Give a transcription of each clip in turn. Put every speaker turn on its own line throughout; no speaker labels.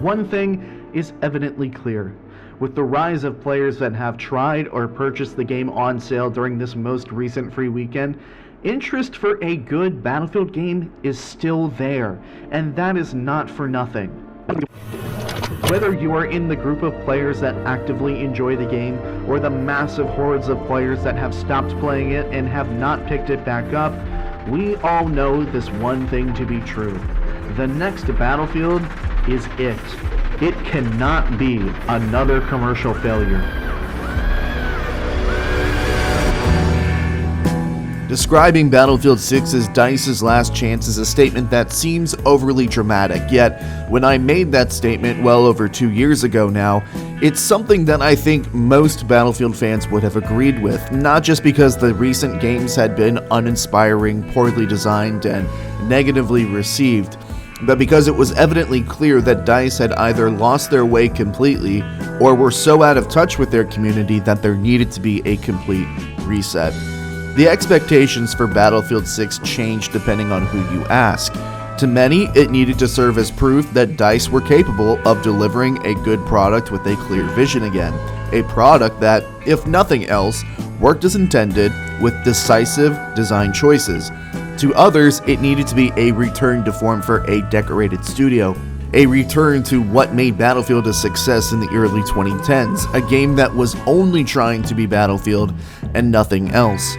One thing is evidently clear. With the rise of players that have tried or purchased the game on sale during this most recent free weekend, interest for a good Battlefield game is still there, and that is not for nothing. Whether you are in the group of players that actively enjoy the game, or the massive hordes of players that have stopped playing it and have not picked it back up, we all know this one thing to be true. The next Battlefield is it. It cannot be another commercial failure.
Describing Battlefield 6 as DICE's last chance is a statement that seems overly dramatic, yet when I made that statement well over 2 years ago now, it's something that I think most Battlefield fans would have agreed with, not just because the recent games had been uninspiring, poorly designed, and negatively received, but because it was evidently clear that DICE had either lost their way completely or were so out of touch with their community that there needed to be a complete reset. The expectations for Battlefield 6 changed depending on who you ask. To many, it needed to serve as proof that DICE were capable of delivering a good product with a clear vision again. A product that, if nothing else, worked as intended with decisive design choices. To others, it needed to be a return to form for a decorated studio. A return to what made Battlefield a success in the early 2010s, a game that was only trying to be Battlefield and nothing else.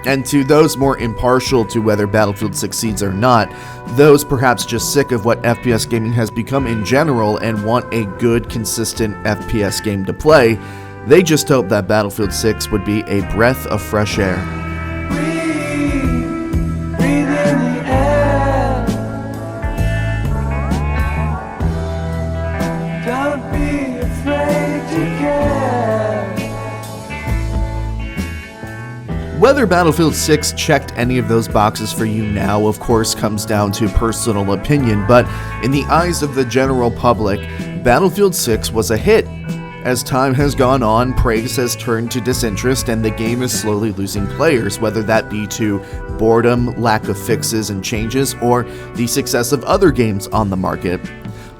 And to those more impartial to whether Battlefield succeeds or not, those perhaps just sick of what FPS gaming has become in general and want a good, consistent FPS game to play, they just hope that Battlefield 6 would be a breath of fresh air. Whether Battlefield 6 checked any of those boxes for you now, of course, comes down to personal opinion, but in the eyes of the general public, Battlefield 6 was a hit. As time has gone on, praise has turned to disinterest and the game is slowly losing players, whether that be to boredom, lack of fixes and changes, or the success of other games on the market.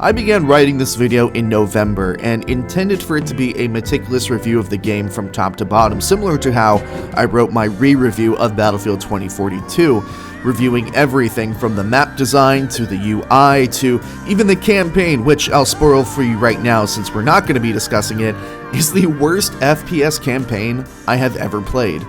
I began writing this video in November and intended for it to be a meticulous review of the game from top to bottom, similar to how I wrote my re-review of Battlefield 2042, reviewing everything from the map design to the UI to even the campaign, which I'll spoil for you right now since we're not going to be discussing it, is the worst FPS campaign I have ever played.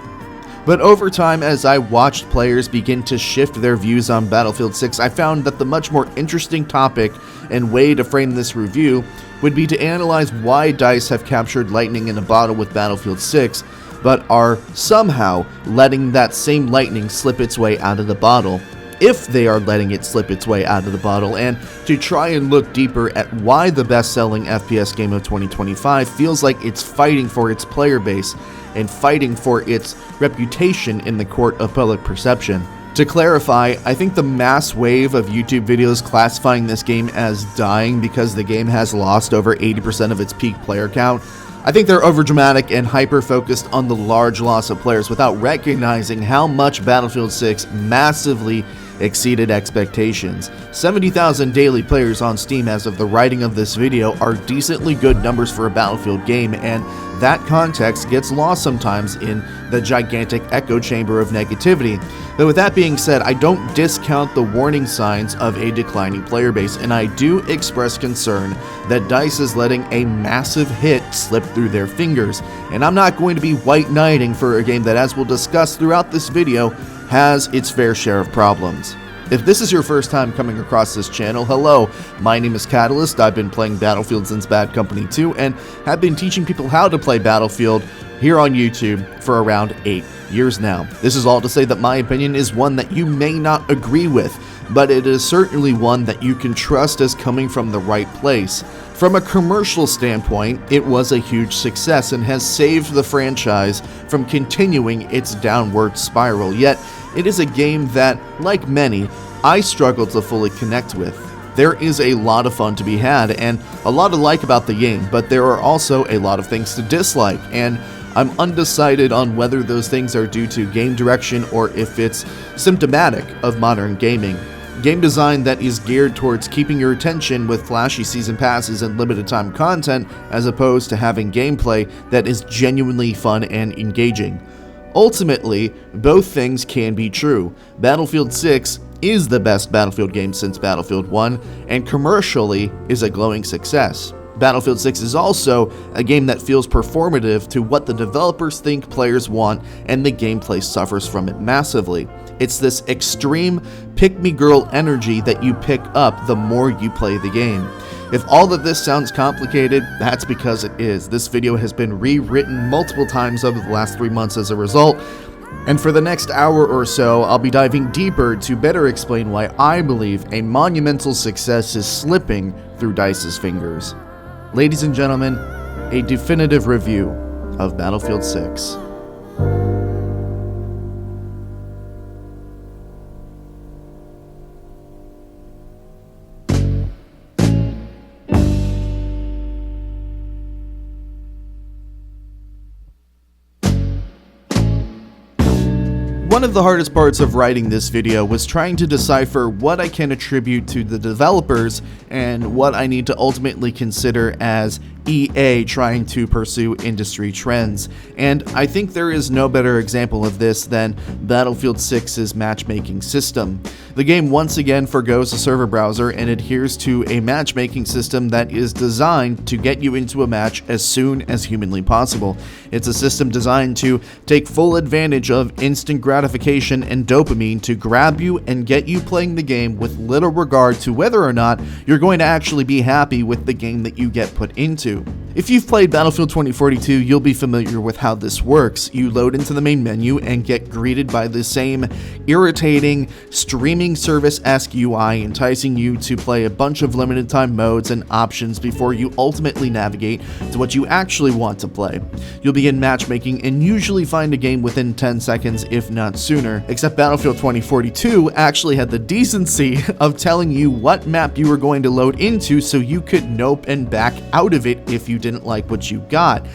But over time, as I watched players begin to shift their views on Battlefield 6, I found that the much more interesting topic and way to frame this review would be to analyze why DICE have captured lightning in a bottle with Battlefield 6, but are somehow letting that same lightning slip its way out of the bottle, if they are letting it slip its way out of the bottle, and to try and look deeper at why the best-selling FPS game of 2025 feels like it's fighting for its player base and fighting for its reputation in the court of public perception. To clarify, I think the mass wave of YouTube videos classifying this game as dying because the game has lost over 80% of its peak player count, I think they're overdramatic and hyper-focused on the large loss of players without recognizing how much Battlefield 6 massively exceeded expectations. 70,000 daily players on Steam as of the writing of this video are decently good numbers for a Battlefield game, and that context gets lost sometimes in the gigantic echo chamber of negativity. But with that being said, I don't discount the warning signs of a declining player base, and I do express concern that DICE is letting a massive hit slip through their fingers. And I'm not going to be white knighting for a game that, as we'll discuss throughout this video, has its fair share of problems. If this is your first time coming across this channel, hello, my name is Catalyst. I've been playing Battlefield since Bad Company 2 and have been teaching people how to play Battlefield here on YouTube for around 8 years now. This is all to say that my opinion is one that you may not agree with, but it is certainly one that you can trust as coming from the right place. From a commercial standpoint, it was a huge success and has saved the franchise from continuing its downward spiral, yet it is a game that, like many, I struggle to fully connect with. There is a lot of fun to be had and a lot to like about the game, but there are also a lot of things to dislike, and I'm undecided on whether those things are due to game direction or if it's symptomatic of modern gaming. Game design that is geared towards keeping your attention with flashy season passes and limited time content, as opposed to having gameplay that is genuinely fun and engaging. Ultimately, both things can be true. Battlefield 6 is the best Battlefield game since Battlefield 1, and commercially is a glowing success. Battlefield 6 is also a game that feels performative to what the developers think players want, and the gameplay suffers from it massively. It's this extreme pick-me-girl energy that you pick up the more you play the game. If all of this sounds complicated, that's because it is. This video has been rewritten multiple times over the last 3 months as a result, and for the next hour or so, I'll be diving deeper to better explain why I believe a monumental success is slipping through DICE's fingers. Ladies and gentlemen, a definitive review of Battlefield 6. One of the hardest parts of writing this video was trying to decipher what I can attribute to the developers and what I need to ultimately consider as EA trying to pursue industry trends, and I think there is no better example of this than Battlefield 6's matchmaking system. The game once again forgoes a server browser and adheres to a matchmaking system that is designed to get you into a match as soon as humanly possible. It's a system designed to take full advantage of instant gratification and dopamine to grab you and get you playing the game with little regard to whether or not you're going to actually be happy with the game that you get put into. If you've played Battlefield 2042, you'll be familiar with how this works. You load into the main menu and get greeted by the same irritating streaming service-esque UI, enticing you to play a bunch of limited time modes and options before you ultimately navigate to what you actually want to play. You'll begin matchmaking and usually find a game within 10 seconds, if not sooner, except Battlefield 2042 actually had the decency of telling you what map you were going to load into so you could nope and back out of it if you didn't like what you got.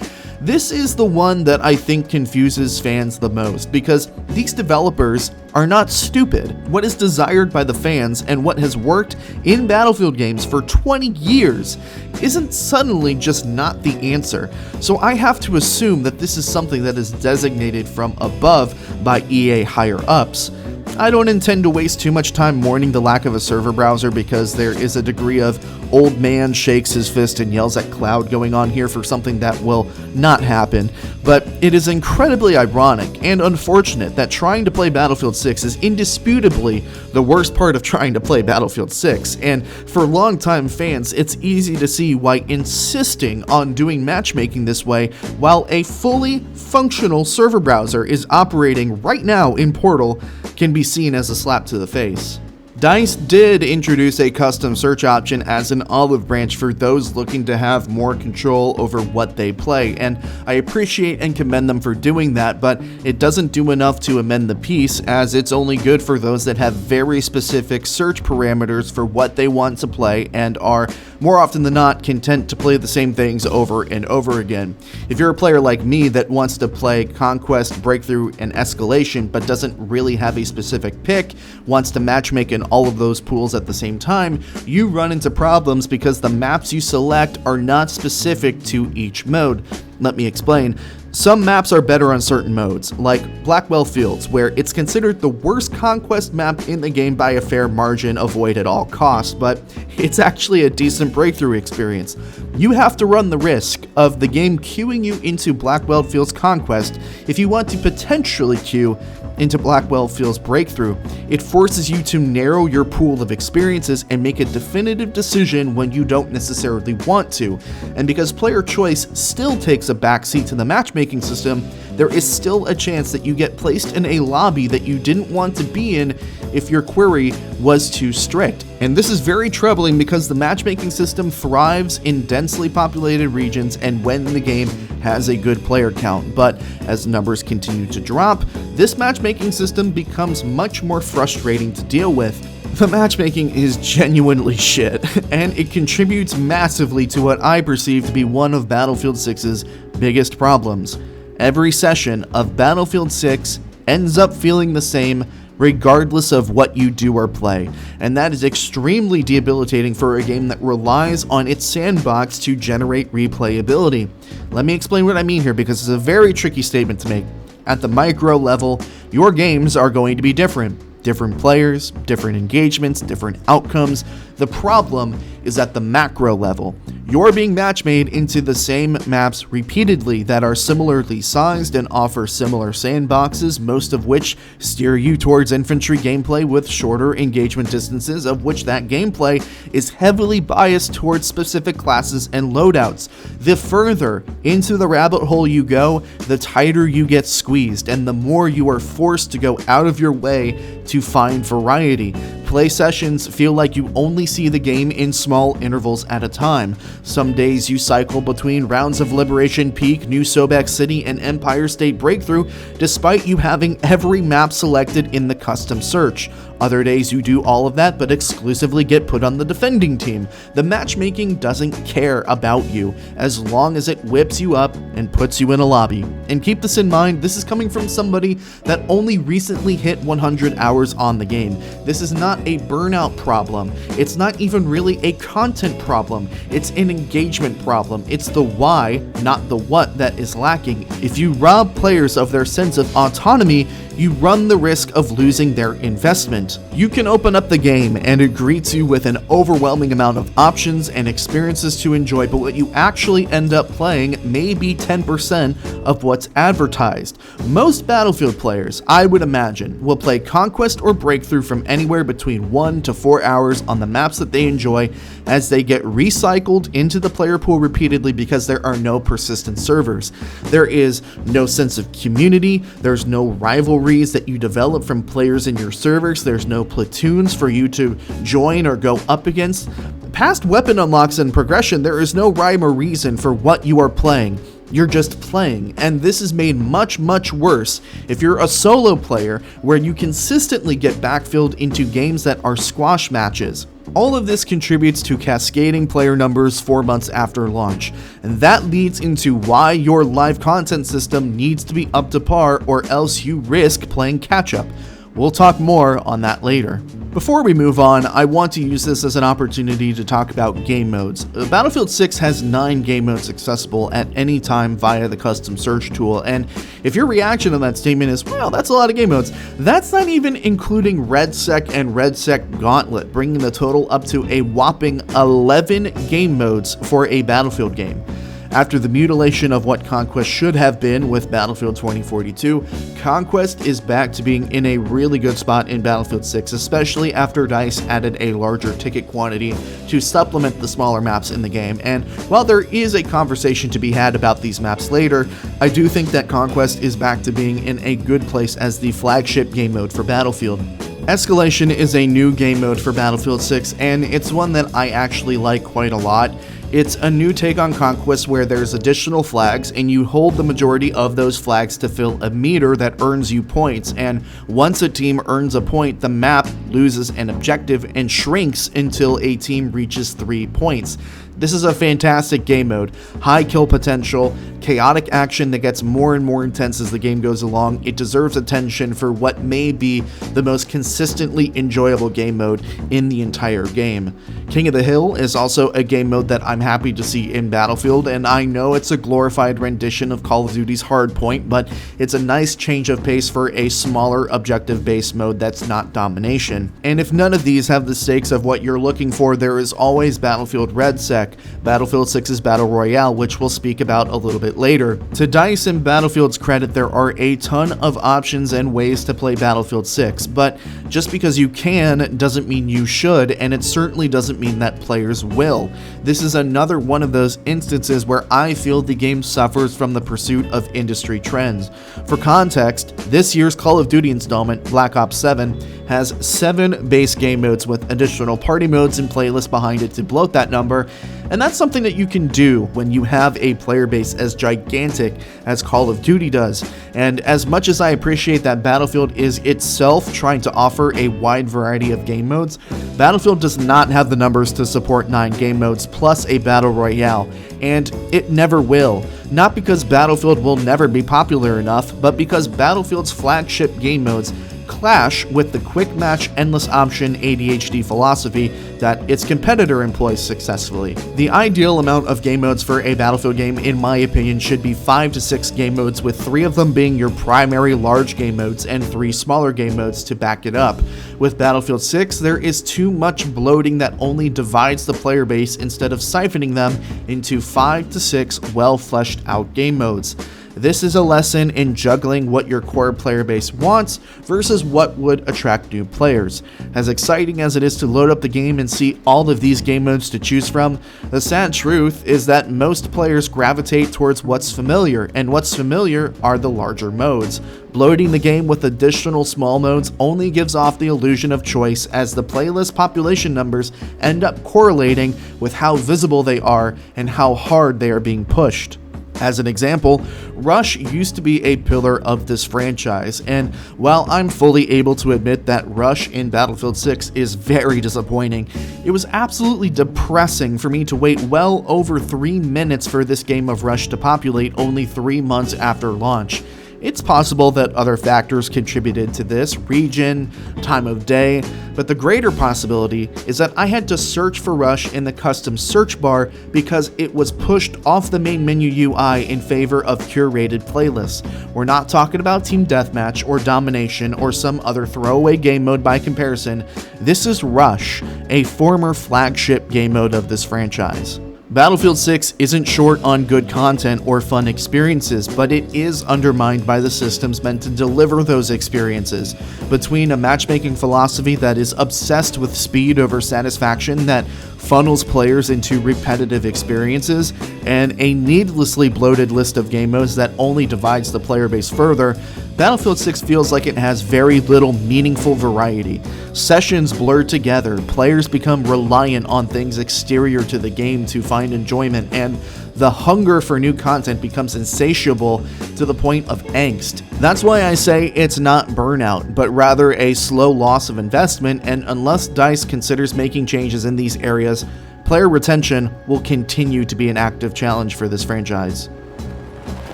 This is the one that I think confuses fans the most, because these developers are not stupid. What is desired by the fans and what has worked in Battlefield games for 20 years isn't suddenly just not the answer. So I have to assume that this is something that is designated from above by EA higher ups. I don't intend to waste too much time mourning the lack of a server browser, because there is a degree of old man shakes his fist and yells at cloud going on here for something that will not happen, but it is incredibly ironic and unfortunate that trying to play Battlefield 6 is indisputably the worst part of trying to play Battlefield 6, and for longtime fans, it's easy to see why insisting on doing matchmaking this way while a fully functional server browser is operating right now in Portal can be seen as a slap to the face. DICE did introduce a custom search option as an olive branch for those looking to have more control over what they play, and I appreciate and commend them for doing that, but it doesn't do enough to amend the piece, as it's only good for those that have very specific search parameters for what they want to play and are, more often than not, content to play the same things over and over again. If you're a player like me that wants to play Conquest, Breakthrough, and Escalation but doesn't really have a specific pick, wants to matchmake in all of those pools at the same time, you run into problems because the maps you select are not specific to each mode. Let me explain. Some maps are better on certain modes, like Blackwell Fields, where it's considered the worst conquest map in the game by a fair margin, avoid at all costs, but it's actually a decent breakthrough experience. You have to run the risk of the game queuing you into Blackwell Fields Conquest if you want to potentially queue into Blackwell Fields Breakthrough. It forces you to narrow your pool of experiences and make a definitive decision when you don't necessarily want to. And because player choice still takes a backseat to the matchmaking system, there is still a chance that you get placed in a lobby that you didn't want to be in if your query was too strict. And this is very troubling because the matchmaking system thrives in densely populated regions and when the game has a good player count. But as numbers continue to drop, this matchmaking system becomes much more frustrating to deal with. The matchmaking is genuinely shit, and it contributes massively to what I perceive to be one of Battlefield 6's biggest problems. Every session of Battlefield 6 ends up feeling the same regardless of what you do or play, and that is extremely debilitating for a game that relies on its sandbox to generate replayability. Let me explain what I mean here, because it's a very tricky statement to make. At the micro level, your games are going to be different. Different players, different engagements, different outcomes. The problem is at the macro level. You're being match-made into the same maps repeatedly that are similarly sized and offer similar sandboxes, most of which steer you towards infantry gameplay with shorter engagement distances, of which that gameplay is heavily biased towards specific classes and loadouts. The further into the rabbit hole you go, the tighter you get squeezed, and the more you are forced to go out of your way to find variety. Play sessions feel like you only see the game in small intervals at a time. Some days you cycle between rounds of Liberation Peak, New Sobek City, and Empire State Breakthrough, despite you having every map selected in the custom search. Other days you do all of that, but exclusively get put on the defending team. The matchmaking doesn't care about you, as long as it whips you up and puts you in a lobby. And keep this in mind, this is coming from somebody that only recently hit 100 hours on the game. This is not a burnout problem. It's not even really a content problem. It's an engagement problem. It's the why, not the what, that is lacking. If you rob players of their sense of autonomy, you run the risk of losing their investment. You can open up the game and it greets you with an overwhelming amount of options and experiences to enjoy, but what you actually end up playing may be 10% of what's advertised. Most Battlefield players, I would imagine, will play Conquest or Breakthrough from anywhere between 1 to 4 hours on the maps that they enjoy, as they get recycled into the player pool repeatedly because there are no persistent servers. There is no sense of community, there's no rivalries that you develop from players in your servers, there's no platoons for you to join or go up against. Past weapon unlocks and progression, there is no rhyme or reason for what you are playing. You're just playing, and this is made much, much worse if you're a solo player where you consistently get backfilled into games that are squash matches. All of this contributes to cascading player numbers 4 months after launch, and that leads into why your live content system needs to be up to par, or else you risk playing catch-up. We'll talk more on that later. Before we move on, I want to use this as an opportunity to talk about game modes. Battlefield 6 has 9 game modes accessible at any time via the custom search tool, and if your reaction to that statement is, well, that's a lot of game modes, that's not even including REDSEC and REDSEC Gauntlet, bringing the total up to a whopping 11 game modes for a Battlefield game. After the mutilation of what Conquest should have been with Battlefield 2042, Conquest is back to being in a really good spot in Battlefield 6, especially after DICE added a larger ticket quantity to supplement the smaller maps in the game. And while there is a conversation to be had about these maps later, I do think that Conquest is back to being in a good place as the flagship game mode for Battlefield. Escalation is a new game mode for Battlefield 6, and it's one that I actually like quite a lot. It's a new take on Conquest where there's additional flags, and you hold the majority of those flags to fill a meter that earns you points, and once a team earns a point, the map loses an objective and shrinks until a team reaches 3 points. This is a fantastic game mode, high kill potential, chaotic action that gets more and more intense as the game goes along. It deserves attention for what may be the most consistently enjoyable game mode in the entire game. King of the Hill is also a game mode that I'm happy to see in Battlefield, and I know it's a glorified rendition of Call of Duty's Hardpoint, but it's a nice change of pace for a smaller objective-based mode that's not domination. And if none of these have the stakes of what you're looking for, there is always Battlefield REDSEC, Battlefield 6's Battle Royale, which we'll speak about a little bit later. To DICE and Battlefield's credit, there are a ton of options and ways to play Battlefield 6, but just because you can doesn't mean you should, and it certainly doesn't mean that players will. This is another one of those instances where I feel the game suffers from the pursuit of industry trends. For context, this year's Call of Duty installment, Black Ops 7, has 7 base game modes with additional party modes and playlists behind it to bloat that number, and that's something that you can do when you have a player base as gigantic as Call of Duty does. And as much as I appreciate that Battlefield is itself trying to offer a wide variety of game modes, Battlefield does not have the numbers to support 9 game modes plus a Battle Royale, and it never will. Not because Battlefield will never be popular enough, but because Battlefield's flagship game modes clash with the quick match endless option ADHD philosophy that its competitor employs successfully. The ideal amount of game modes for a Battlefield game, in my opinion, should be 5 to 6 game modes, with 3 of them being your primary large game modes and 3 smaller game modes to back it up. With Battlefield 6, there is too much bloating that only divides the player base instead of siphoning them into 5 to 6 well-fleshed out game modes. This is a lesson in juggling what your core player base wants versus what would attract new players. As exciting as it is to load up the game and see all of these game modes to choose from, the sad truth is that most players gravitate towards what's familiar, and what's familiar are the larger modes. Bloating the game with additional small modes only gives off the illusion of choice, as the playlist population numbers end up correlating with how visible they are and how hard they are being pushed. As an example, Rush used to be a pillar of this franchise, and while I'm fully able to admit that Rush in Battlefield 6 is very disappointing, it was absolutely depressing for me to wait well over 3 minutes for this game of Rush to populate only 3 months after launch. It's possible that other factors contributed to this, region, time of day, but the greater possibility is that I had to search for Rush in the custom search bar because it was pushed off the main menu UI in favor of curated playlists. We're not talking about Team Deathmatch or Domination or some other throwaway game mode by comparison. This is Rush, a former flagship game mode of this franchise. Battlefield 6 isn't short on good content or fun experiences, but it is undermined by the systems meant to deliver those experiences. Between a matchmaking philosophy that is obsessed with speed over satisfaction that funnels players into repetitive experiences, and a needlessly bloated list of game modes that only divides the player base further, Battlefield 6 feels like it has very little meaningful variety. Sessions blur together, players become reliant on things exterior to the game to find enjoyment, and the hunger for new content becomes insatiable to the point of angst. That's why I say it's not burnout, but rather a slow loss of investment, and unless DICE considers making changes in these areas, player retention will continue to be an active challenge for this franchise.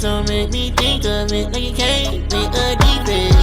Don't make me think of it like you can't make a defense.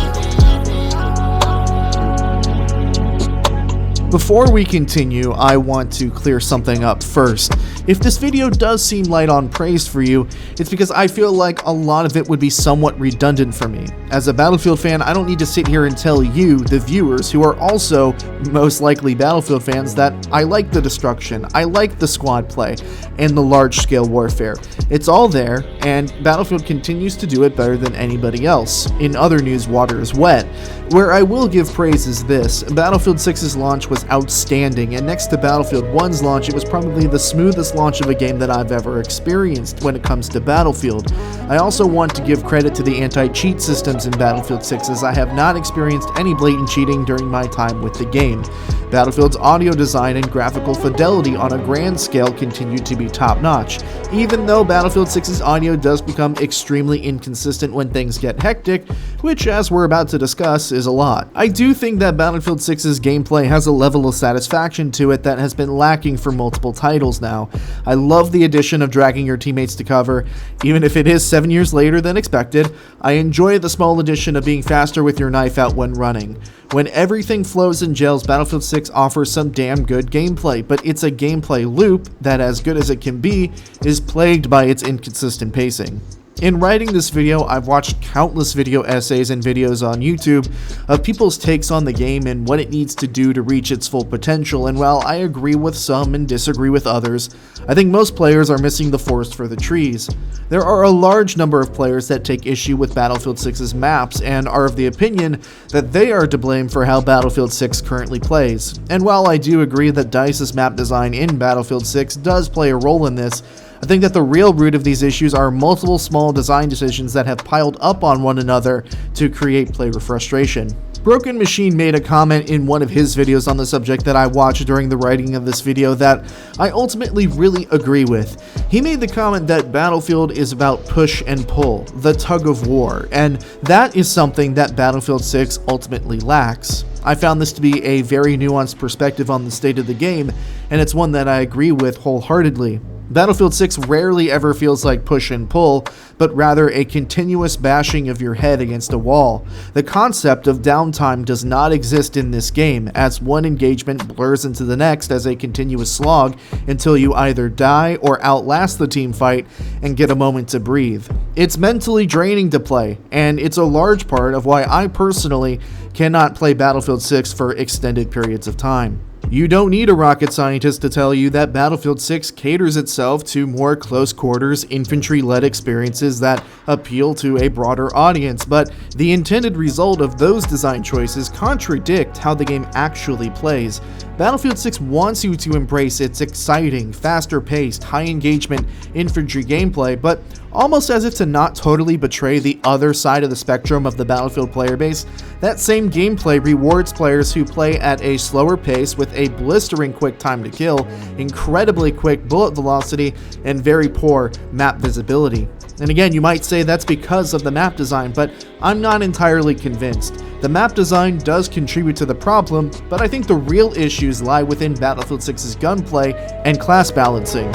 Before we continue, I want to clear something up first. If this video does seem light on praise for you, it's because I feel like a lot of it would be somewhat redundant for me. As a Battlefield fan, I don't need to sit here and tell you, the viewers, who are also most likely Battlefield fans, that I like the destruction, I like the squad play, and the large-scale warfare. It's all there, and Battlefield continues to do it better than anybody else. In other news, water is wet. Where I will give praise is this: Battlefield 6's launch was outstanding, and next to Battlefield 1's launch, it was probably the smoothest launch of a game that I've ever experienced when it comes to Battlefield. I also want to give credit to the anti-cheat systems in Battlefield 6, as I have not experienced any blatant cheating during my time with the game. Battlefield's audio design and graphical fidelity on a grand scale continue to be top-notch, even though Battlefield 6's audio does become extremely inconsistent when things get hectic, which, as we're about to discuss, is a lot. I do think that Battlefield 6's gameplay has a level of satisfaction to it that has been lacking for multiple titles now. I love the addition of dragging your teammates to cover, even if it is 7 years later than expected. I enjoy the small addition of being faster with your knife out when running. When everything flows and gels, Battlefield 6 offers some damn good gameplay, but it's a gameplay loop that, as good as it can be, is plagued by its inconsistent pacing. In writing this video, I've watched countless video essays and videos on YouTube of people's takes on the game and what it needs to do to reach its full potential, and while I agree with some and disagree with others, I think most players are missing the forest for the trees. There are a large number of players that take issue with Battlefield 6's maps and are of the opinion that they are to blame for how Battlefield 6 currently plays. And while I do agree that DICE's map design in Battlefield 6 does play a role in this, I think that the real root of these issues are multiple small design decisions that have piled up on one another to create player frustration. Broken Machine made a comment in one of his videos on the subject that I watched during the writing of this video that I ultimately really agree with. He made the comment that Battlefield is about push and pull, the tug of war, and that is something that Battlefield 6 ultimately lacks. I found this to be a very nuanced perspective on the state of the game, and it's one that I agree with wholeheartedly. Battlefield 6 rarely ever feels like push and pull, but rather a continuous bashing of your head against a wall. The concept of downtime does not exist in this game, as one engagement blurs into the next as a continuous slog until you either die or outlast the team fight and get a moment to breathe. It's mentally draining to play, and it's a large part of why I personally cannot play Battlefield 6 for extended periods of time. You don't need a rocket scientist to tell you that Battlefield 6 caters itself to more close quarters, infantry-led experiences that appeal to a broader audience, but the intended result of those design choices contradict how the game actually plays. Battlefield 6 wants you to embrace its exciting, faster-paced, high-engagement infantry gameplay, but almost as if to not totally betray the other side of the spectrum of the Battlefield player base, that same gameplay rewards players who play at a slower pace with a blistering quick time to kill, incredibly quick bullet velocity, and very poor map visibility. And again, you might say that's because of the map design, but I'm not entirely convinced. The map design does contribute to the problem, but I think the real issues lie within Battlefield 6's gunplay and class balancing.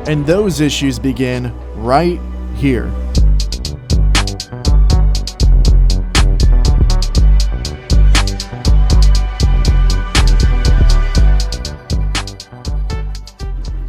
And those issues begin right here.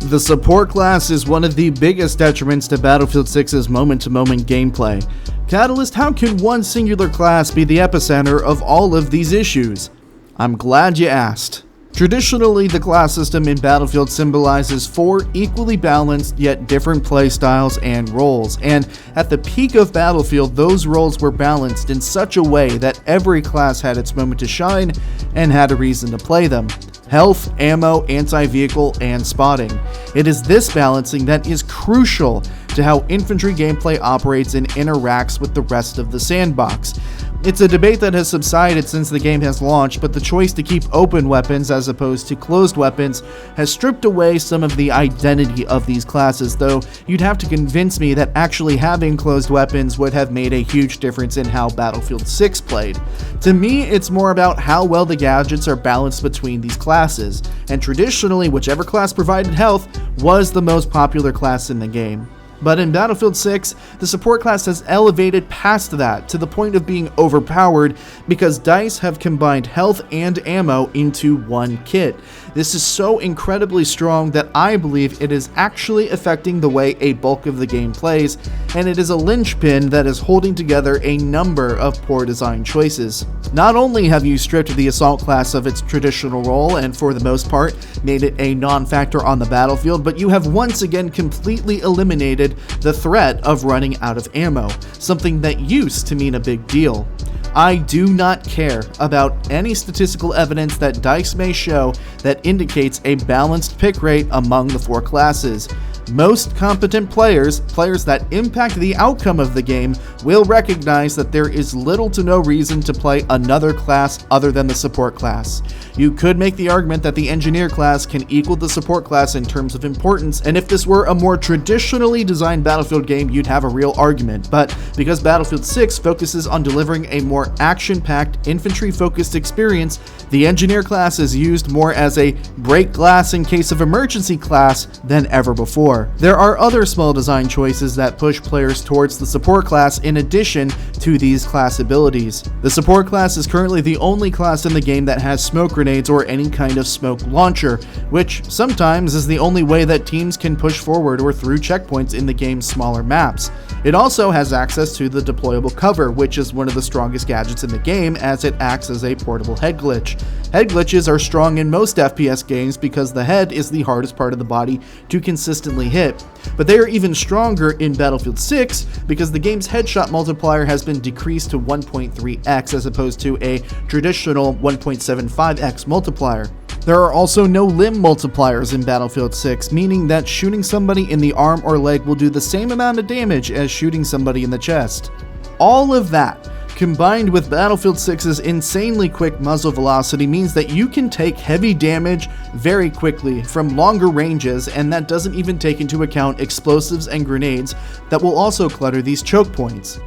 The support class is one of the biggest detriments to Battlefield 6's moment-to-moment gameplay. Catalyst, how can one singular class be the epicenter of all of these issues? I'm glad you asked. Traditionally, the class system in Battlefield symbolizes 4 equally balanced yet different playstyles and roles, and at the peak of Battlefield, those roles were balanced in such a way that every class had its moment to shine and had a reason to play them. Health, ammo, anti-vehicle, and spotting. It is this balancing that is crucial to how infantry gameplay operates and interacts with the rest of the sandbox. It's a debate that has subsided since the game has launched, but the choice to keep open weapons as opposed to closed weapons has stripped away some of the identity of these classes, though you'd have to convince me that actually having closed weapons would have made a huge difference in how Battlefield 6 played. To me, it's more about how well the gadgets are balanced between these classes, and traditionally, whichever class provided health was the most popular class in the game. But in Battlefield 6, the support class has elevated past that to the point of being overpowered because DICE have combined health and ammo into one kit. This is so incredibly strong that I believe it is actually affecting the way a bulk of the game plays, and it is a linchpin that is holding together a number of poor design choices. Not only have you stripped the assault class of its traditional role and for the most part made it a non-factor on the battlefield, but you have once again completely eliminated the threat of running out of ammo, something that used to mean a big deal. I do not care about any statistical evidence that DICE may show that indicates a balanced pick rate among the 4 classes. Most competent players that impact the outcome of the game, will recognize that there is little to no reason to play another class other than the support class. You could make the argument that the engineer class can equal the support class in terms of importance, and if this were a more traditionally designed Battlefield game, you'd have a real argument. But because Battlefield 6 focuses on delivering a more action-packed, infantry-focused experience, the engineer class is used more as a break glass in case of emergency class than ever before. There are other small design choices that push players towards the support class in addition to these class abilities. The support class is currently the only class in the game that has smoke grenades or any kind of smoke launcher, which sometimes is the only way that teams can push forward or through checkpoints in the game's smaller maps. It also has access to the deployable cover, which is one of the strongest gadgets in the game as it acts as a portable head glitch. Head glitches are strong in most FPS games because the head is the hardest part of the body to consistently hit, but they are even stronger in Battlefield 6 because the game's headshot multiplier has been decreased to 1.3x as opposed to a traditional 1.75x multiplier. There are also no limb multipliers in Battlefield 6, meaning that shooting somebody in the arm or leg will do the same amount of damage as shooting somebody in the chest. All of that, combined with Battlefield 6's insanely quick muzzle velocity, means that you can take heavy damage very quickly from longer ranges, and that doesn't even take into account explosives and grenades that will also clutter these choke points.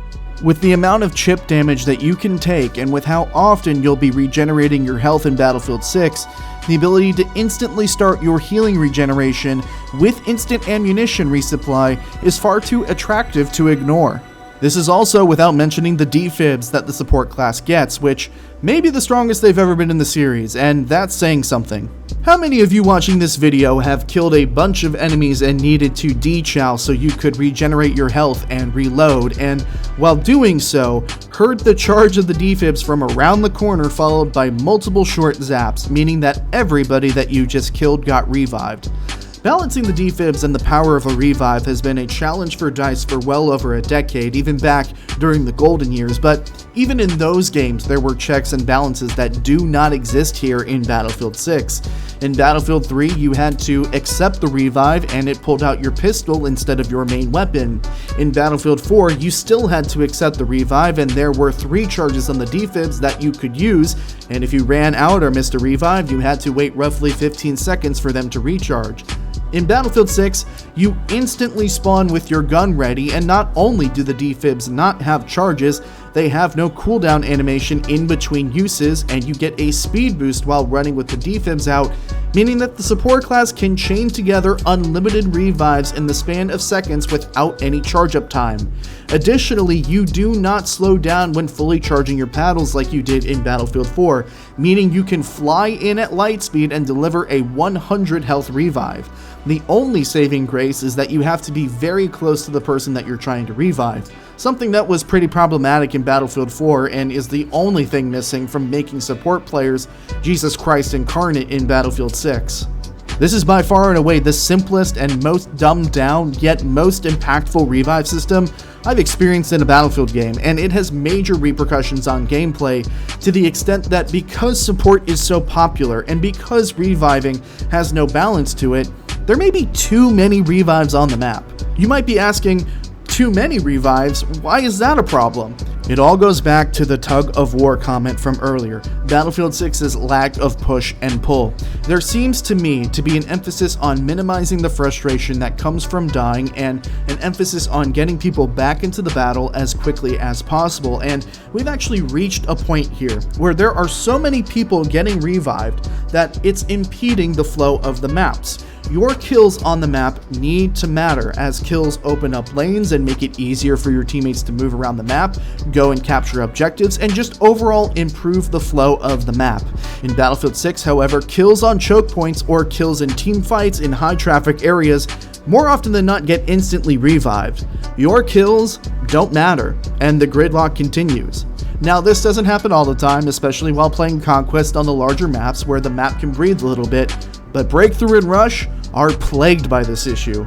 With the amount of chip damage that you can take and with how often you'll be regenerating your health in Battlefield 6, the ability to instantly start your healing regeneration with instant ammunition resupply is far too attractive to ignore. This is also without mentioning the defibs that the support class gets, which may be the strongest they've ever been in the series, and that's saying something. How many of you watching this video have killed a bunch of enemies and needed to dechow so you could regenerate your health and reload, and while doing so, heard the charge of the defibs from around the corner followed by multiple short zaps, meaning that everybody that you just killed got revived? Balancing the defibs and the power of a revive has been a challenge for DICE for well over a decade, even back during the golden years, but even in those games there were checks and balances that do not exist here in Battlefield 6. In Battlefield 3, you had to accept the revive and it pulled out your pistol instead of your main weapon. In Battlefield 4, you still had to accept the revive and there were 3 charges on the defibs that you could use, and if you ran out or missed a revive, you had to wait roughly 15 seconds for them to recharge. In Battlefield 6, you instantly spawn with your gun ready, and not only do the defibs not have charges, they have no cooldown animation in between uses, and you get a speed boost while running with the defibs out, meaning that the support class can chain together unlimited revives in the span of seconds without any charge up time. Additionally, you do not slow down when fully charging your paddles like you did in Battlefield 4, meaning you can fly in at light speed and deliver a 100 health revive. The only saving grace is that you have to be very close to the person that you're trying to revive, something that was pretty problematic in Battlefield 4 and is the only thing missing from making support players Jesus Christ incarnate in Battlefield 6. This is by far and away the simplest and most dumbed down yet most impactful revive system I've experienced in a Battlefield game, and it has major repercussions on gameplay to the extent that because support is so popular and because reviving has no balance to it, there may be too many revives on the map. You might be asking, too many revives? Why is that a problem? It all goes back to the tug of war comment from earlier, Battlefield 6's lack of push and pull. There seems to me to be an emphasis on minimizing the frustration that comes from dying and an emphasis on getting people back into the battle as quickly as possible, and we've actually reached a point here where there are so many people getting revived that it's impeding the flow of the maps. Your kills on the map need to matter, as kills open up lanes and make it easier for your teammates to move around the map, go and capture objectives, and just overall improve the flow of the map. In Battlefield 6, however, kills on choke points or kills in team fights in high traffic areas more often than not get instantly revived. Your kills don't matter, and the gridlock continues. Now, this doesn't happen all the time, especially while playing Conquest on the larger maps where the map can breathe a little bit, but Breakthrough and Rush are plagued by this issue.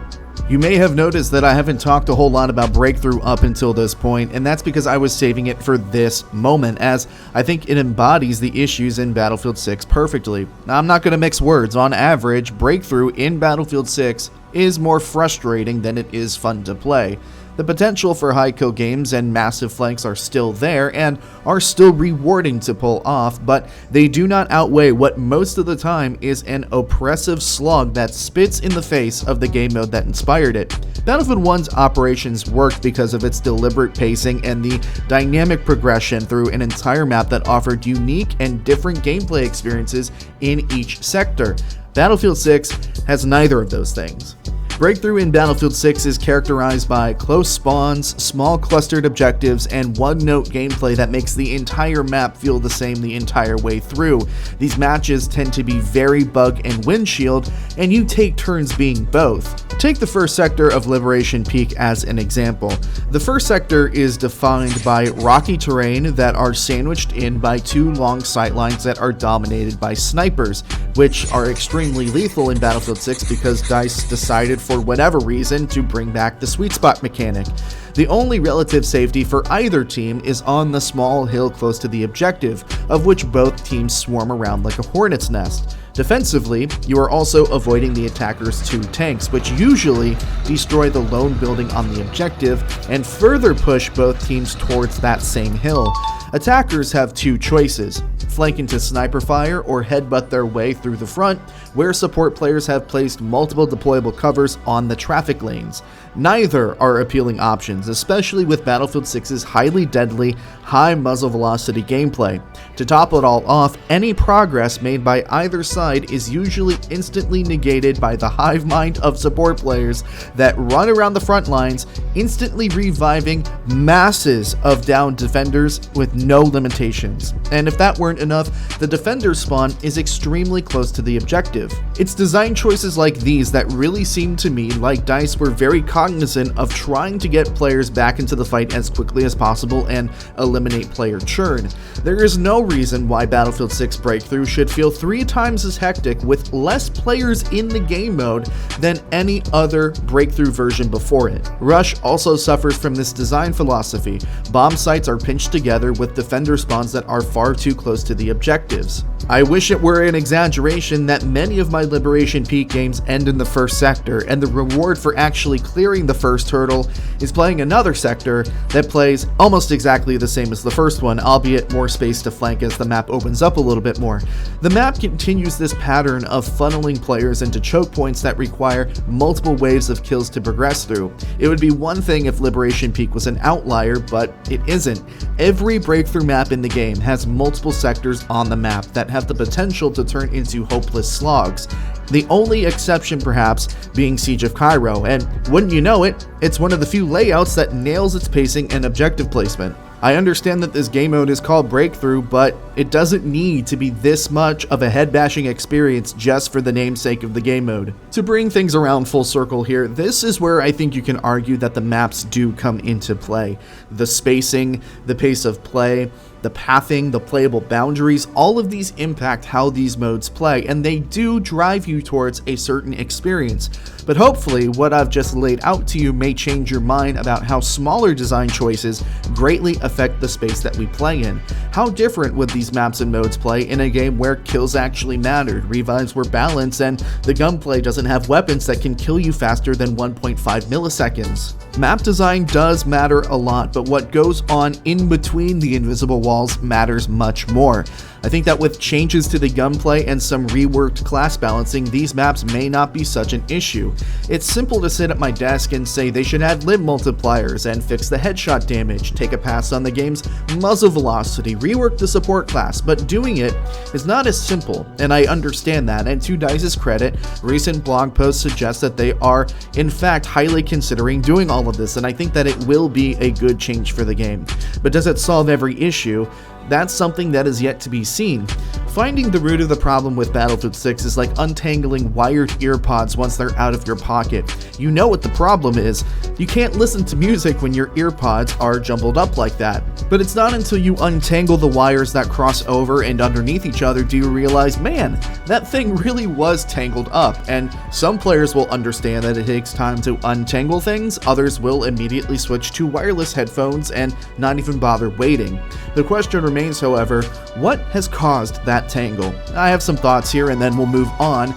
You may have noticed that I haven't talked a whole lot about Breakthrough up until this point, and that's because I was saving it for this moment, as I think it embodies the issues in Battlefield 6 perfectly. Now, I'm not going to mix words. On average, Breakthrough in Battlefield 6 is more frustrating than it is fun to play. The potential for high kill games and massive flanks are still there and are still rewarding to pull off, but they do not outweigh what most of the time is an oppressive slog that spits in the face of the game mode that inspired it. Battlefield 1's operations worked because of its deliberate pacing and the dynamic progression through an entire map that offered unique and different gameplay experiences in each sector. Battlefield 6 has neither of those things. Breakthrough in Battlefield 6 is characterized by close spawns, small clustered objectives, and one-note gameplay that makes the entire map feel the same the entire way through. These matches tend to be very bug and windshield, and you take turns being both. Take the first sector of Liberation Peak as an example. The first sector is defined by rocky terrain that are sandwiched in by 2 long sightlines that are dominated by snipers, which are extremely lethal in Battlefield 6 because DICE decided for whatever reason to bring back the sweet spot mechanic. The only relative safety for either team is on the small hill close to the objective, of which both teams swarm around like a hornet's nest. Defensively, you are also avoiding the attacker's 2 tanks, which usually destroy the lone building on the objective and further push both teams towards that same hill. Attackers have 2 choices. flank into sniper fire, or headbutt their way through the front, where support players have placed multiple deployable covers on the traffic lanes. Neither are appealing options, especially with Battlefield 6's highly deadly, high muzzle velocity gameplay. To top it all off, any progress made by either side is usually instantly negated by the hive mind of support players that run around the front lines, instantly reviving masses of downed defenders with no limitations. And if that weren't enough, the defender's spawn is extremely close to the objective. It's design choices like these that really seem to me like DICE were very cognizant of trying to get players back into the fight as quickly as possible and eliminate player churn. There is no reason why Battlefield 6 Breakthrough should feel 3 times as hectic with less players in the game mode than any other Breakthrough version before it. Rush also suffers from this design philosophy. Bomb sites are pinched together with defender spawns that are far too close to the objectives. I wish it were an exaggeration that many of my Liberation Peak games end in the first sector, and the reward for actually clearing the first hurdle is playing another sector that plays almost exactly the same as the first one, albeit more space to flank as the map opens up a little bit more. The map continues this pattern of funneling players into choke points that require multiple waves of kills to progress through. It would be one thing if Liberation Peak was an outlier, but it isn't. Every Breakthrough map in the game has multiple sectors on the map that have the potential to turn into hopeless slogs. The only exception perhaps being Siege of Cairo, and wouldn't you know it, it's one of the few layouts that nails its pacing and objective placement. I understand that this game mode is called Breakthrough, but it doesn't need to be this much of a head-bashing experience just for the namesake of the game mode. To bring things around full circle here, this is where I think you can argue that the maps do come into play. The spacing, the pace of play, the pathing, the playable boundaries, all of these impact how these modes play, and they do drive you towards a certain experience. But hopefully, what I've just laid out to you may change your mind about how smaller design choices greatly affect the space that we play in. How different would these maps and modes play in a game where kills actually mattered, revives were balanced, and the gunplay doesn't have weapons that can kill you faster than 1.5 milliseconds? Map design does matter a lot, but what goes on in between the invisible walls matters much more. I think that with changes to the gunplay and some reworked class balancing, these maps may not be such an issue. It's simple to sit at my desk and say they should add limb multipliers and fix the headshot damage, take a pass on the game's muzzle velocity, rework the support class, but doing it is not as simple, and I understand that, and to DICE's credit, recent blog posts suggest that they are in fact highly considering doing all of this, and I think that it will be a good change for the game. But does it solve every issue? That's something that is yet to be seen. Finding the root of the problem with Battlefield 6 is like untangling wired earpods once they're out of your pocket. You know what the problem is. You can't listen to music when your earpods are jumbled up like that. But it's not until you untangle the wires that cross over and underneath each other do you realize, man, that thing really was tangled up. And some players will understand that it takes time to untangle things, others will immediately switch to wireless headphones and not even bother waiting. The question remains, however, what has caused that tangle? I have some thoughts here and then we'll move on.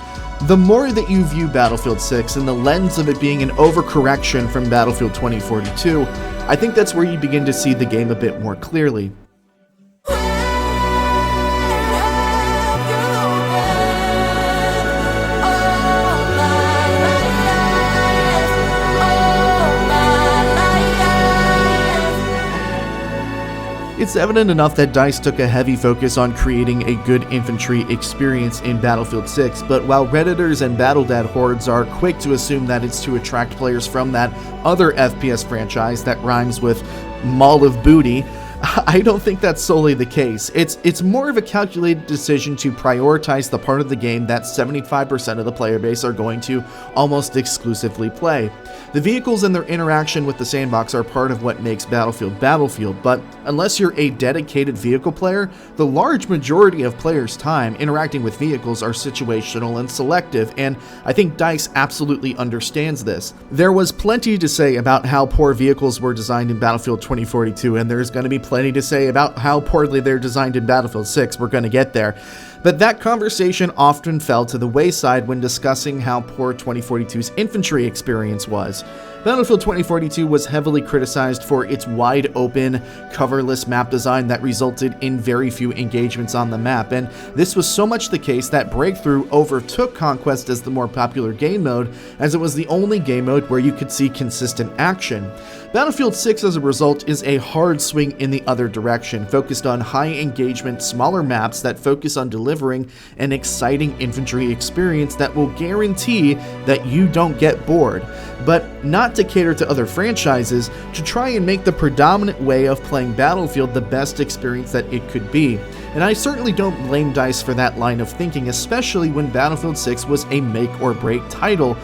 The more that you view Battlefield 6 in the lens of it being an overcorrection from Battlefield 2042, I think that's where you begin to see the game a bit more clearly. It's evident enough that DICE took a heavy focus on creating a good infantry experience in Battlefield 6, but while Redditors and BattleDad hordes are quick to assume that it's to attract players from that other FPS franchise that rhymes with Mall of Booty, I don't think that's solely the case. It's more of a calculated decision to prioritize the part of the game that 75% of the player base are going to almost exclusively play. The vehicles and their interaction with the sandbox are part of what makes Battlefield Battlefield, but unless you're a dedicated vehicle player, the large majority of players' time interacting with vehicles are situational and selective, and I think DICE absolutely understands this. There was plenty to say about how poor vehicles were designed in Battlefield 2042, and there's going to be plenty to say about how poorly they're designed in Battlefield 6. We're going to get there. But that conversation often fell to the wayside when discussing how poor 2042's Infantry experience was. Battlefield 2042 was heavily criticized for its wide-open, coverless map design that resulted in very few engagements on the map, and this was so much the case that Breakthrough overtook Conquest as the more popular game mode, as it was the only game mode where you could see consistent action. Battlefield 6, as a result, is a hard swing in the other direction, focused on high-engagement, smaller maps that focus on delivering an exciting infantry experience that will guarantee that you don't get bored, but not to cater to other franchises, to try and make the predominant way of playing Battlefield the best experience that it could be. And I certainly don't blame DICE for that line of thinking, especially when Battlefield 6 was a make-or-break title.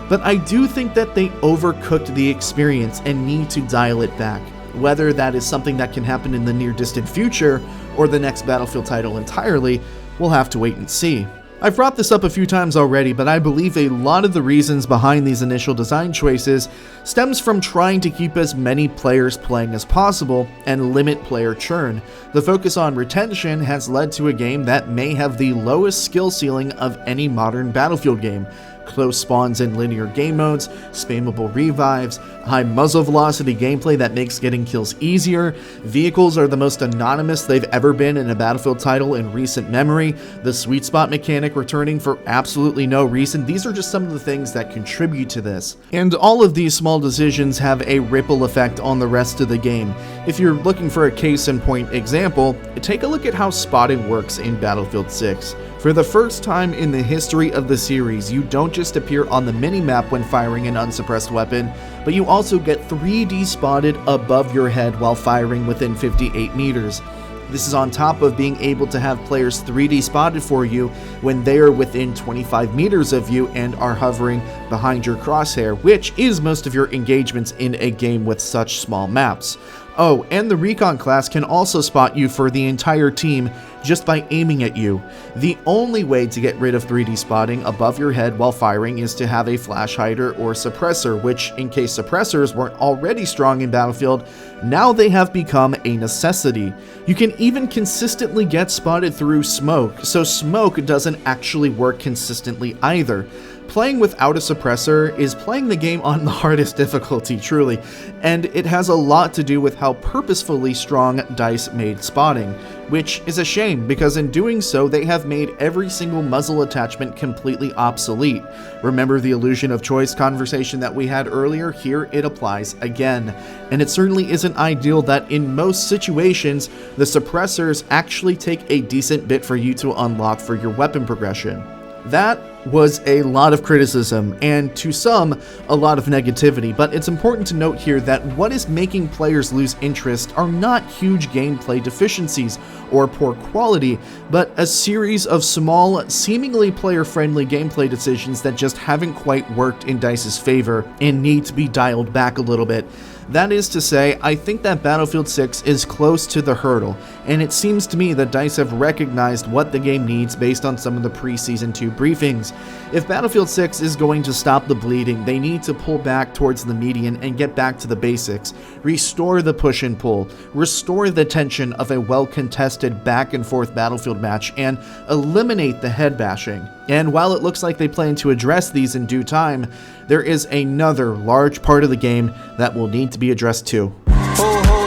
But I do think that they overcooked the experience and need to dial it back. Whether that is something that can happen in the near-distant future or the next Battlefield title entirely, we'll have to wait and see. I've brought this up a few times already, but I believe a lot of the reasons behind these initial design choices stems from trying to keep as many players playing as possible and limit player churn. The focus on retention has led to a game that may have the lowest skill ceiling of any modern Battlefield game. Close spawns in linear game modes, spammable revives, high muzzle velocity gameplay that makes getting kills easier, vehicles are the most anonymous they've ever been in a Battlefield title in recent memory, the sweet spot mechanic returning for absolutely no reason. These are just some of the things that contribute to this. And all of these small decisions have a ripple effect on the rest of the game. If you're looking for a case in point example, take a look at how spotting works in Battlefield 6. For the first time in the history of the series, you don't just appear on the minimap when firing an unsuppressed weapon, but you also get 3D spotted above your head while firing within 58 meters. This is on top of being able to have players 3D spotted for you when they are within 25 meters of you and are hovering behind your crosshair, which is most of your engagements in a game with such small maps. Oh, and the Recon class can also spot you for the entire team just by aiming at you. The only way to get rid of 3D spotting above your head while firing is to have a flash hider or suppressor, which, in case suppressors weren't already strong in Battlefield, now they have become a necessity. You can even consistently get spotted through smoke, so smoke doesn't actually work consistently either. Playing without a suppressor is playing the game on the hardest difficulty, truly, and it has a lot to do with how purposefully strong DICE made spotting, which is a shame because in doing so they have made every single muzzle attachment completely obsolete. Remember the illusion of choice conversation that we had earlier? Here it applies again. And it certainly isn't ideal that in most situations the suppressors actually take a decent bit for you to unlock for your weapon progression. That was a lot of criticism, and to some, a lot of negativity, but it's important to note here that what is making players lose interest are not huge gameplay deficiencies or poor quality, but a series of small, seemingly player-friendly gameplay decisions that just haven't quite worked in DICE's favor and need to be dialed back a little bit. That is to say, I think that Battlefield 6 is close to the hurdle, and it seems to me that DICE have recognized what the game needs based on some of the pre-Season 2 briefings. If Battlefield 6 is going to stop the bleeding, they need to pull back towards the median and get back to the basics, restore the push and pull, restore the tension of a well-contested back-and-forth Battlefield match, and eliminate the head bashing. And while it looks like they plan to address these in due time, there is another large part of the game that will need to be addressed too.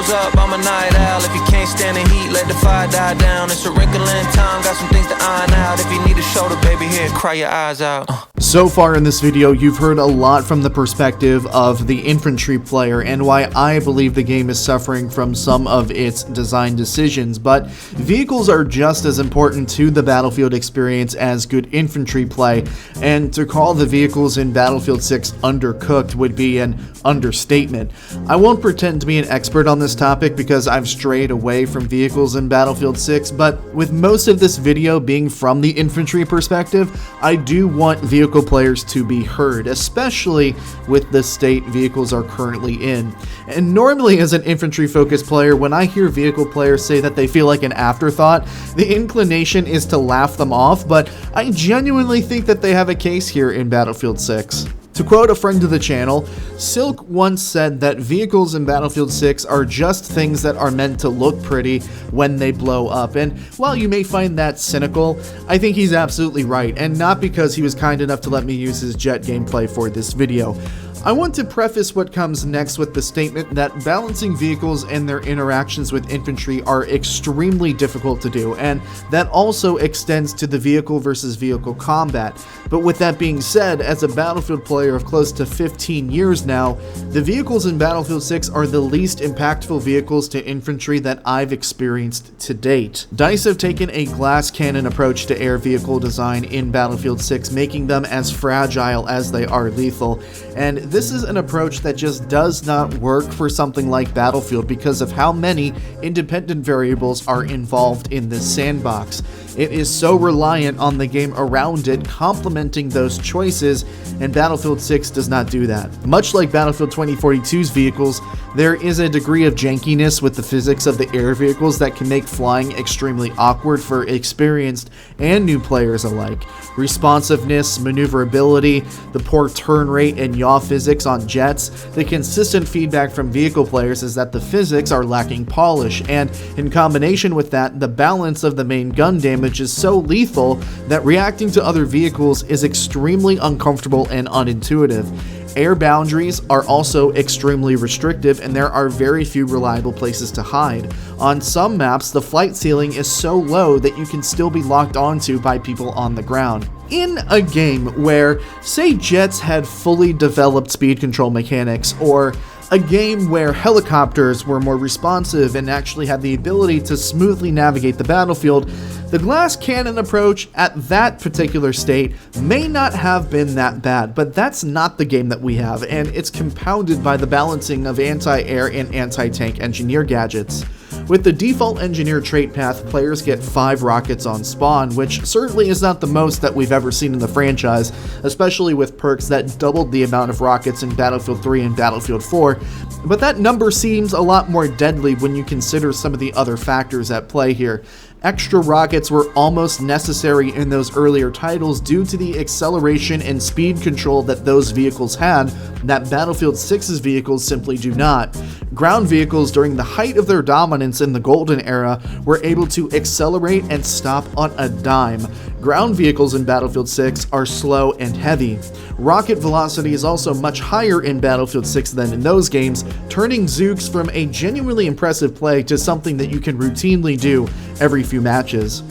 Up, I'm a night owl. If you can't stand the heat, let the fire die down. It's a wrinkle in time, got some things to iron out. If you need a shoulder, baby, here, cry your eyes out.
So far in this video, you've heard a lot from the perspective of the infantry player and why I believe the game is suffering from some of its design decisions, but vehicles are just as important to the Battlefield experience as good infantry play, and to call the vehicles in Battlefield 6 undercooked would be an understatement. I won't pretend to be an expert on this topic because I've strayed away from vehicles in Battlefield 6, but with most of this video being from the infantry perspective, I do want vehicle players to be heard, especially with the state vehicles are currently in. And normally as an infantry focused player, when I hear vehicle players say that they feel like an afterthought, the inclination is to laugh them off, but I genuinely think that they have a case here in Battlefield 6. To quote a friend of the channel, Silk once said that vehicles in Battlefield 6 are just things that are meant to look pretty when they blow up, and while you may find that cynical, I think he's absolutely right, and not because he was kind enough to let me use his jet gameplay for this video. I want to preface what comes next with the statement that balancing vehicles and their interactions with infantry are extremely difficult to do, and that also extends to the vehicle versus vehicle combat. But with that being said, as a Battlefield player of close to 15 years now, the vehicles in Battlefield 6 are the least impactful vehicles to infantry that I've experienced to date. DICE have taken a glass cannon approach to air vehicle design in Battlefield 6, making them as fragile as they are lethal, and this is an approach that just does not work for something like Battlefield because of how many independent variables are involved in this sandbox. It is so reliant on the game around it complementing those choices, and Battlefield 6 does not do that. Much like Battlefield 2042's vehicles, there is a degree of jankiness with the physics of the air vehicles that can make flying extremely awkward for experienced and new players alike. Responsiveness, maneuverability, the poor turn rate and yaw physics on jets, the consistent feedback from vehicle players is that the physics are lacking polish, and in combination with that, the balance of the main gun damage is so lethal that reacting to other vehicles is extremely uncomfortable and unintuitive. Air boundaries are also extremely restrictive, and there are very few reliable places to hide. On some maps, the flight ceiling is so low that you can still be locked onto by people on the ground. In a game where, say, jets had fully developed speed control mechanics, or a game where helicopters were more responsive and actually had the ability to smoothly navigate the battlefield, the glass cannon approach at that particular state may not have been that bad, but that's not the game that we have, and it's compounded by the balancing of anti-air and anti-tank engineer gadgets. With the default engineer trait path, players get 5 rockets on spawn, which certainly is not the most that we've ever seen in the franchise, especially with perks that doubled the amount of rockets in Battlefield 3 and Battlefield 4, but that number seems a lot more deadly when you consider some of the other factors at play here. Extra rockets were almost necessary in those earlier titles due to the acceleration and speed control that those vehicles had that Battlefield 6's vehicles simply do not. Ground vehicles during the height of their dominance in the Golden Era were able to accelerate and stop on a dime. Ground vehicles in Battlefield 6 are slow and heavy. Rocket velocity is also much higher in Battlefield 6 than in those games, turning Zooks from a genuinely impressive play to something that you can routinely do every few matches.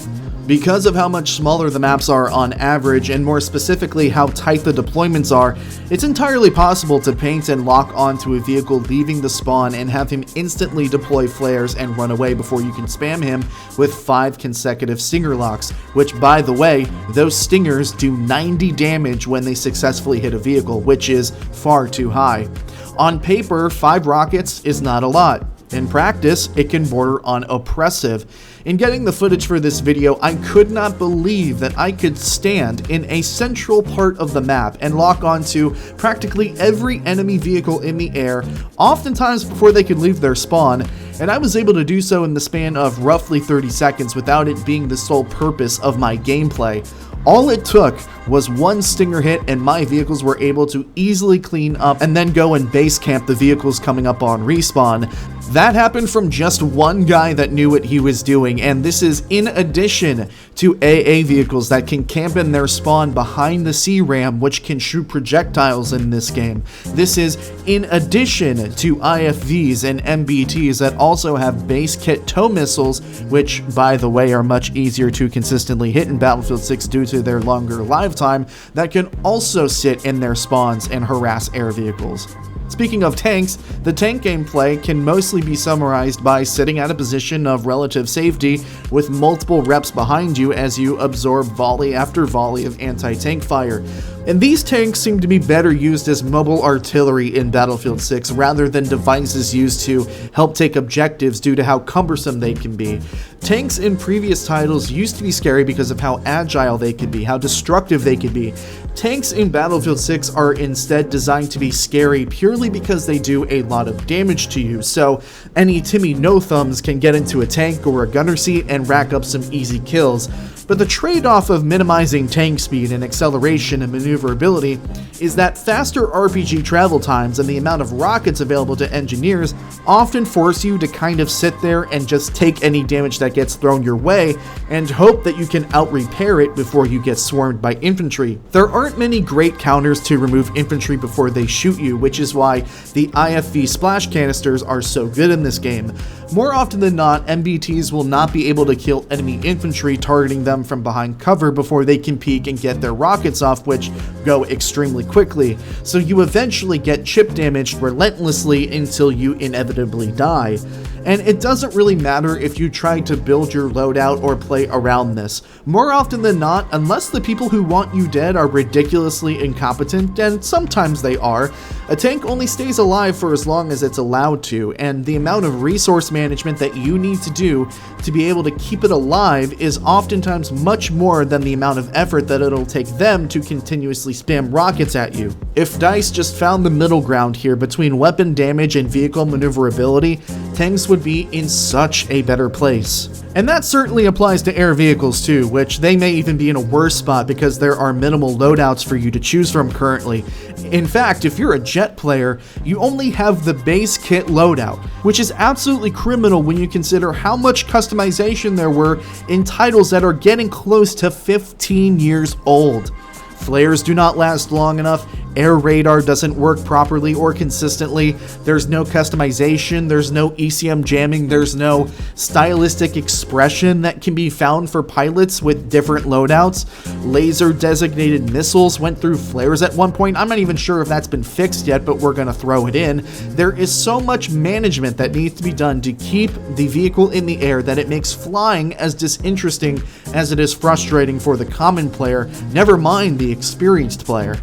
Because of how much smaller the maps are on average, and more specifically how tight the deployments are, it's entirely possible to paint and lock onto a vehicle leaving the spawn and have him instantly deploy flares and run away before you can spam him with 5 consecutive stinger locks, which, by the way, those stingers do 90 damage when they successfully hit a vehicle, which is far too high. On paper, 5 rockets is not a lot. In practice, it can border on oppressive. In getting the footage for this video, I could not believe that I could stand in a central part of the map and lock onto practically every enemy vehicle in the air, oftentimes before they could leave their spawn, and I was able to do so in the span of roughly 30 seconds without it being the sole purpose of my gameplay. All it took was one stinger hit and my vehicles were able to easily clean up and then go and base camp the vehicles coming up on respawn. That happened from just one guy that knew what he was doing, and this is in addition to AA vehicles that can camp in their spawn behind the C-Ram, which can shoot projectiles in this game. This is in addition to IFVs and MBTs that also have base kit tow missiles, which, by the way, are much easier to consistently hit in Battlefield 6 due to their longer lifetime, that can also sit in their spawns and harass air vehicles. Speaking of tanks, the tank gameplay can mostly be summarized by sitting at a position of relative safety with multiple reps behind you as you absorb volley after volley of anti-tank fire. And these tanks seem to be better used as mobile artillery in Battlefield 6 rather than devices used to help take objectives due to how cumbersome they can be. Tanks in previous titles used to be scary because of how agile they could be, how destructive they could be. Tanks in Battlefield 6 are instead designed to be scary purely simply because they do a lot of damage to you, so any Timmy No-Thumbs can get into a tank or a gunner seat and rack up some easy kills. But the trade-off of minimizing tank speed and acceleration and maneuverability is that faster RPG travel times and the amount of rockets available to engineers often force you to kind of sit there and just take any damage that gets thrown your way and hope that you can out-repair it before you get swarmed by infantry. There aren't many great counters to remove infantry before they shoot you, which is why the IFV splash canisters are so good in this game. More often than not, MBTs will not be able to kill enemy infantry targeting them from behind cover before they can peek and get their rockets off, which go extremely quickly, so you eventually get chip damaged relentlessly until you inevitably die. And it doesn't really matter if you try to build your loadout or play around this. More often than not, unless the people who want you dead are ridiculously incompetent, and sometimes they are, a tank only stays alive for as long as it's allowed to, and the amount of resource management that you need to do to be able to keep it alive is oftentimes much more than the amount of effort that it'll take them to continuously spam rockets at you. If DICE just found the middle ground here between weapon damage and vehicle maneuverability, tanks would be in such a better place. And that certainly applies to air vehicles too, which they may even be in a worse spot because there are minimal loadouts for you to choose from currently. In fact, if you're a jet player, you only have the base kit loadout, which is absolutely criminal when you consider how much customization there were in titles that are getting close to 15 years old. Flares do not last long enough, air radar doesn't work properly or consistently, there's no customization, there's no ECM jamming, there's no stylistic expression that can be found for pilots with different loadouts. Laser designated missiles went through flares at one point. I'm not even sure if that's been fixed yet, but we're gonna throw it in. There is so much management that needs to be done to keep the vehicle in the air that it makes flying as disinteresting as it is frustrating for the common player, never mind the experienced player.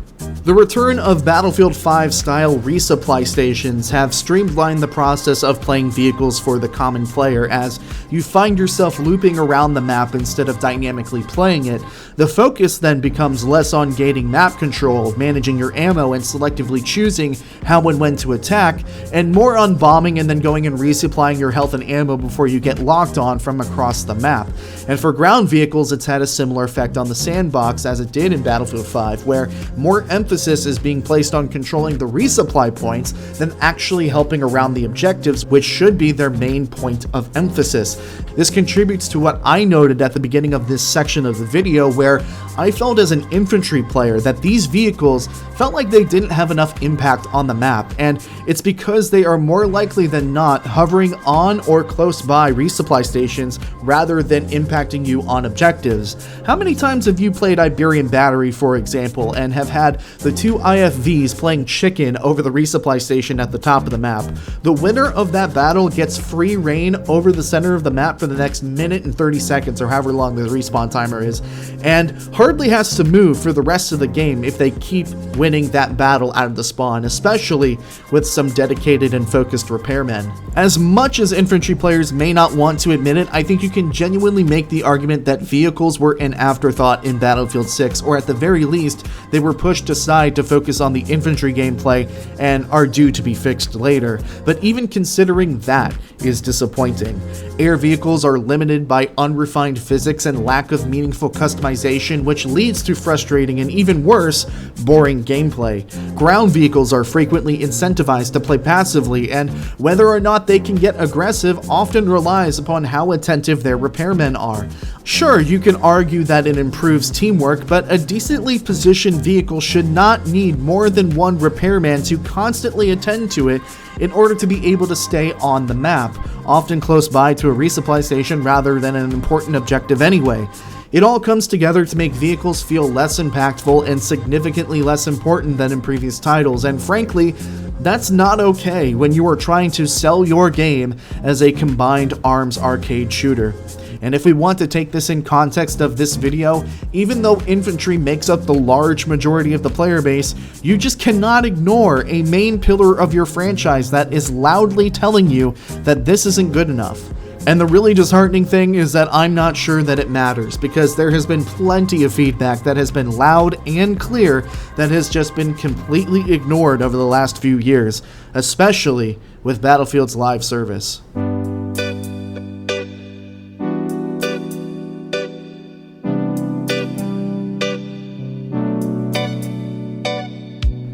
The return of Battlefield 5 style resupply stations have streamlined the process of playing vehicles for the common player as you find yourself looping around the map instead of dynamically playing it. The focus then becomes less on gating map control, managing your ammo and selectively choosing how and when to attack, and more on bombing and then going and resupplying your health and ammo before you get locked on from across the map. And for ground vehicles, it's had a similar effect on the sandbox as it did in Battlefield 5, where more emphasis is being placed on controlling the resupply points than actually helping around the objectives, which should be their main point of emphasis. This contributes to what I noted at the beginning of this section of the video, where I felt as an infantry player that these vehicles felt like they didn't have enough impact on the map, and it's because they are more likely than not hovering on or close by resupply stations rather than impacting you on objectives. How many times have you played Iberian Battery, for example, and have had the two IFVs playing chicken over the resupply station at the top of the map? The winner of that battle gets free reign over the center of the map for the next minute and 30 seconds, or however long the respawn timer is, and hardly has to move for the rest of the game if they keep winning that battle out of the spawn, especially with some dedicated and focused repairmen. As much as infantry players may not want to admit it, I think you can genuinely make the argument that vehicles were an afterthought in Battlefield 6, or at the very least, they were pushed aside to focus on the infantry gameplay and are due to be fixed later. But even considering that is disappointing. Air vehicles are limited by unrefined physics and lack of meaningful customization, which leads to frustrating and even worse, boring gameplay. Ground vehicles are frequently incentivized to play passively, and whether or not they can get aggressive often relies upon how attentive their repairmen are. Sure, you can argue that it improves teamwork, but a decently positioned vehicle should not need more than one repairman to constantly attend to it in order to be able to stay on the map, often close by to a resupply station rather than an important objective anyway. It all comes together to make vehicles feel less impactful and significantly less important than in previous titles, and frankly, that's not okay when you are trying to sell your game as a combined arms arcade shooter. And if we want to take this in context of this video, even though infantry makes up the large majority of the player base, you just cannot ignore a main pillar of your franchise that is loudly telling you that this isn't good enough. And the really disheartening thing is that I'm not sure that it matters, because there has been plenty of feedback that has been loud and clear that has just been completely ignored over the last few years, especially with Battlefield's live service.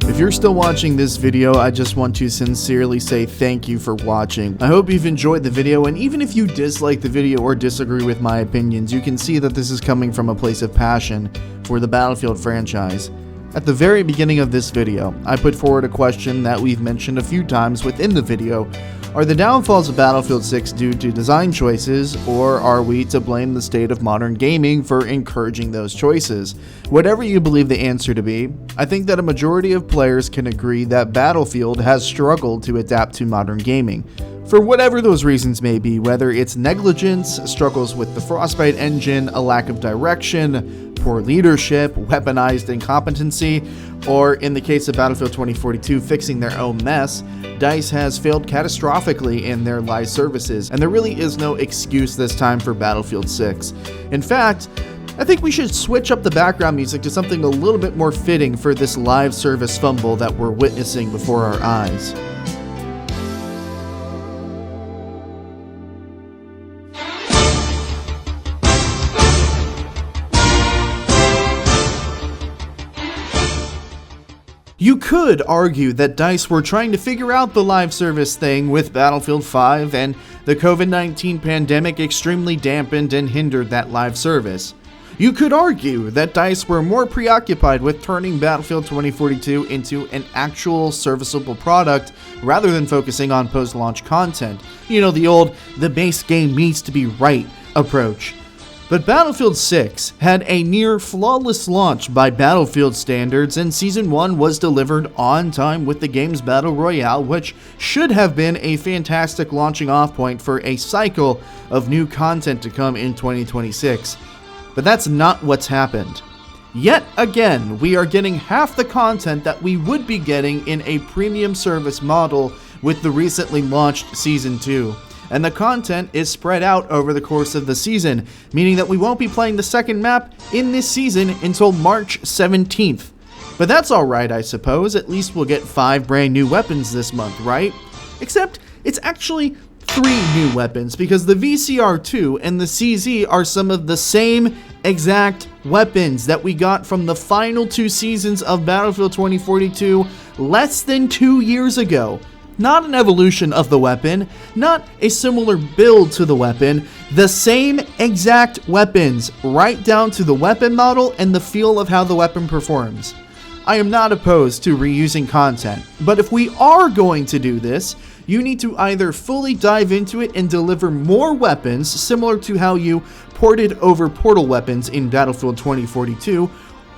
If you're still watching this video, I just want to sincerely say thank you for watching. I hope you've enjoyed the video, and even if you dislike the video or disagree with my opinions, you can see that this is coming from a place of passion for the Battlefield franchise. At the very beginning of this video, I put forward a question that we've mentioned a few times within the video. Are the downfalls of Battlefield 6 due to design choices, or are we to blame the state of modern gaming for encouraging those choices? Whatever you believe the answer to be, I think that a majority of players can agree that Battlefield has struggled to adapt to modern gaming. For whatever those reasons may be, whether it's negligence, struggles with the Frostbite engine, a lack of direction, poor leadership, weaponized incompetency, or in the case of Battlefield 2042, fixing their own mess, DICE has failed catastrophically in their live services, and there really is no excuse this time for Battlefield 6. In fact, I think we should switch up the background music to something a little bit more fitting for this live service fumble that we're witnessing before our eyes. You could argue that DICE were trying to figure out the live service thing with Battlefield 5, and the COVID-19 pandemic extremely dampened and hindered that live service. You could argue that DICE were more preoccupied with turning Battlefield 2042 into an actual serviceable product rather than focusing on post-launch content. You know, the old, the base game needs to be right approach. But Battlefield 6 had a near flawless launch by Battlefield standards, and Season 1 was delivered on time with the game's Battle Royale, which should have been a fantastic launching off point for a cycle of new content to come in 2026. But that's not what's happened. Yet again, we are getting half the content that we would be getting in a premium service model with the recently launched Season 2. And the content is spread out over the course of the season, meaning that we won't be playing the second map in this season until March 17th. But that's alright, I suppose. At least we'll get 5 brand new weapons this month, right? Except it's actually 3 new weapons, because the VCR2 and the CZ are some of the same exact weapons that we got from the final 2 seasons of Battlefield 2042 less than 2 years ago. Not an evolution of the weapon, not a similar build to the weapon, the same exact weapons, right down to the weapon model and the feel of how the weapon performs. I am not opposed to reusing content, but if we are going to do this, you need to either fully dive into it and deliver more weapons, similar to how you ported over portal weapons in Battlefield 2042,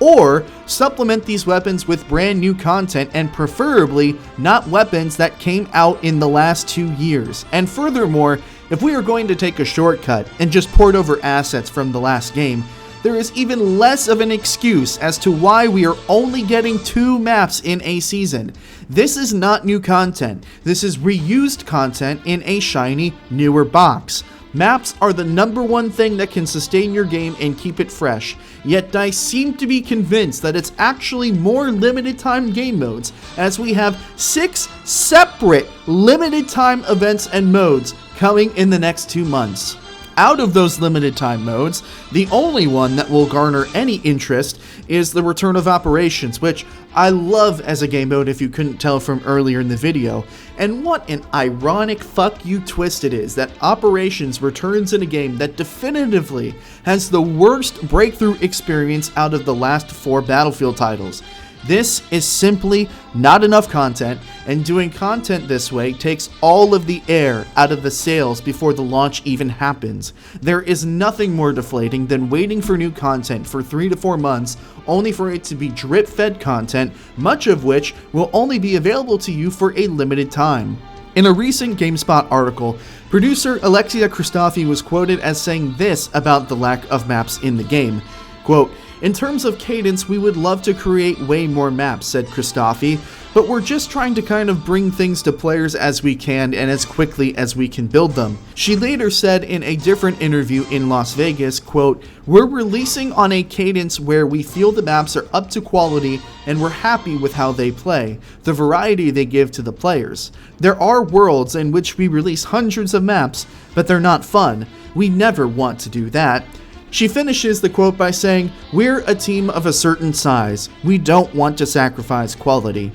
or supplement these weapons with brand new content, and preferably not weapons that came out in the last 2 years. And furthermore, if we are going to take a shortcut and just port over assets from the last game, there is even less of an excuse as to why we are only getting 2 maps in a season. This is not new content. This is reused content in a shiny, newer box. Maps are the #1 thing that can sustain your game and keep it fresh, yet DICE seem to be convinced that it's actually more limited time game modes, as we have 6 separate limited time events and modes coming in the next 2 months. Out of those limited time modes, the only one that will garner any interest is the Return of Operations, which I love as a game mode if you couldn't tell from earlier in the video. And what an ironic fuck you twist it is that Operations returns in a game that definitively has the worst breakthrough experience out of the last 4 Battlefield titles. This is simply not enough content, and doing content this way takes all of the air out of the sails before the launch even happens. There is nothing more deflating than waiting for new content for 3 to 4 months, only for it to be drip-fed content, much of which will only be available to you for a limited time. In a recent GameSpot article, producer Alexia Christofi was quoted as saying this about the lack of maps in the game. Quote, In terms of cadence, we would love to create way more maps, said Christofi, but we're just trying to kind of bring things to players as we can and as quickly as we can build them. She later said in a different interview in Las Vegas, quote, "We're releasing on a cadence where we feel the maps are up to quality and we're happy with how they play, the variety they give to the players. There are worlds in which we release hundreds of maps, but they're not fun. We never want to do that." She finishes the quote by saying, "We're a team of a certain size. We don't want to sacrifice quality."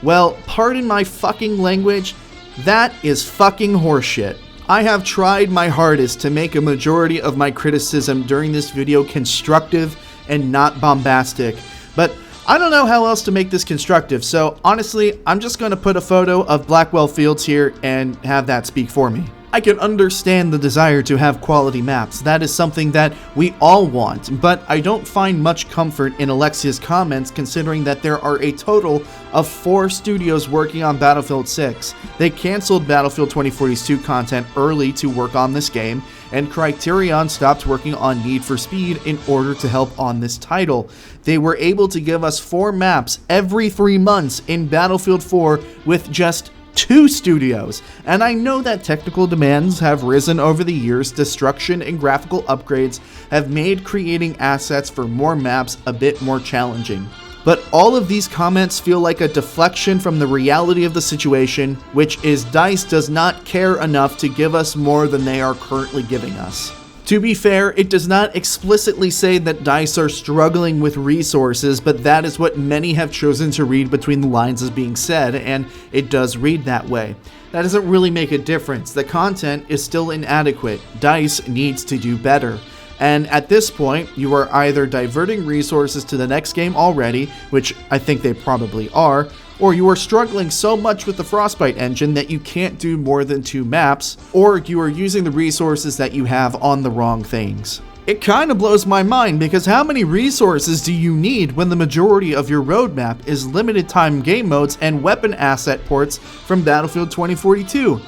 Well, pardon my fucking language, that is fucking horseshit. I have tried my hardest to make a majority of my criticism during this video constructive and not bombastic, but I don't know how else to make this constructive, so honestly, I'm just going to put a photo of Blackwell Fields here and have that speak for me. I can understand the desire to have quality maps, that is something that we all want, but I don't find much comfort in Alexia's comments considering that there are a total of 4 studios working on Battlefield 6. They cancelled Battlefield 2042 content early to work on this game, and Criterion stopped working on Need for Speed in order to help on this title. They were able to give us 4 maps every 3 months in Battlefield 4 with just 2 studios, and I know that technical demands have risen over the years. Destruction and graphical upgrades have made creating assets for more maps a bit more challenging. But all of these comments feel like a deflection from the reality of the situation, which is DICE does not care enough to give us more than they are currently giving us. To be fair, it does not explicitly say that DICE are struggling with resources, but that is what many have chosen to read between the lines as being said, and it does read that way. That doesn't really make a difference. The content is still inadequate. DICE needs to do better. And at this point, you are either diverting resources to the next game already, which I think they probably are, or you are struggling so much with the Frostbite engine that you can't do more than 2 maps, or you are using the resources that you have on the wrong things. It kind of blows my mind because how many resources do you need when the majority of your roadmap is limited time game modes and weapon asset ports from Battlefield 2042?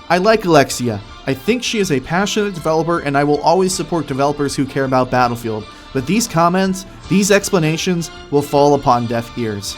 I like Alexia. I think she is a passionate developer and I will always support developers who care about Battlefield, but these comments, these explanations will fall upon deaf ears.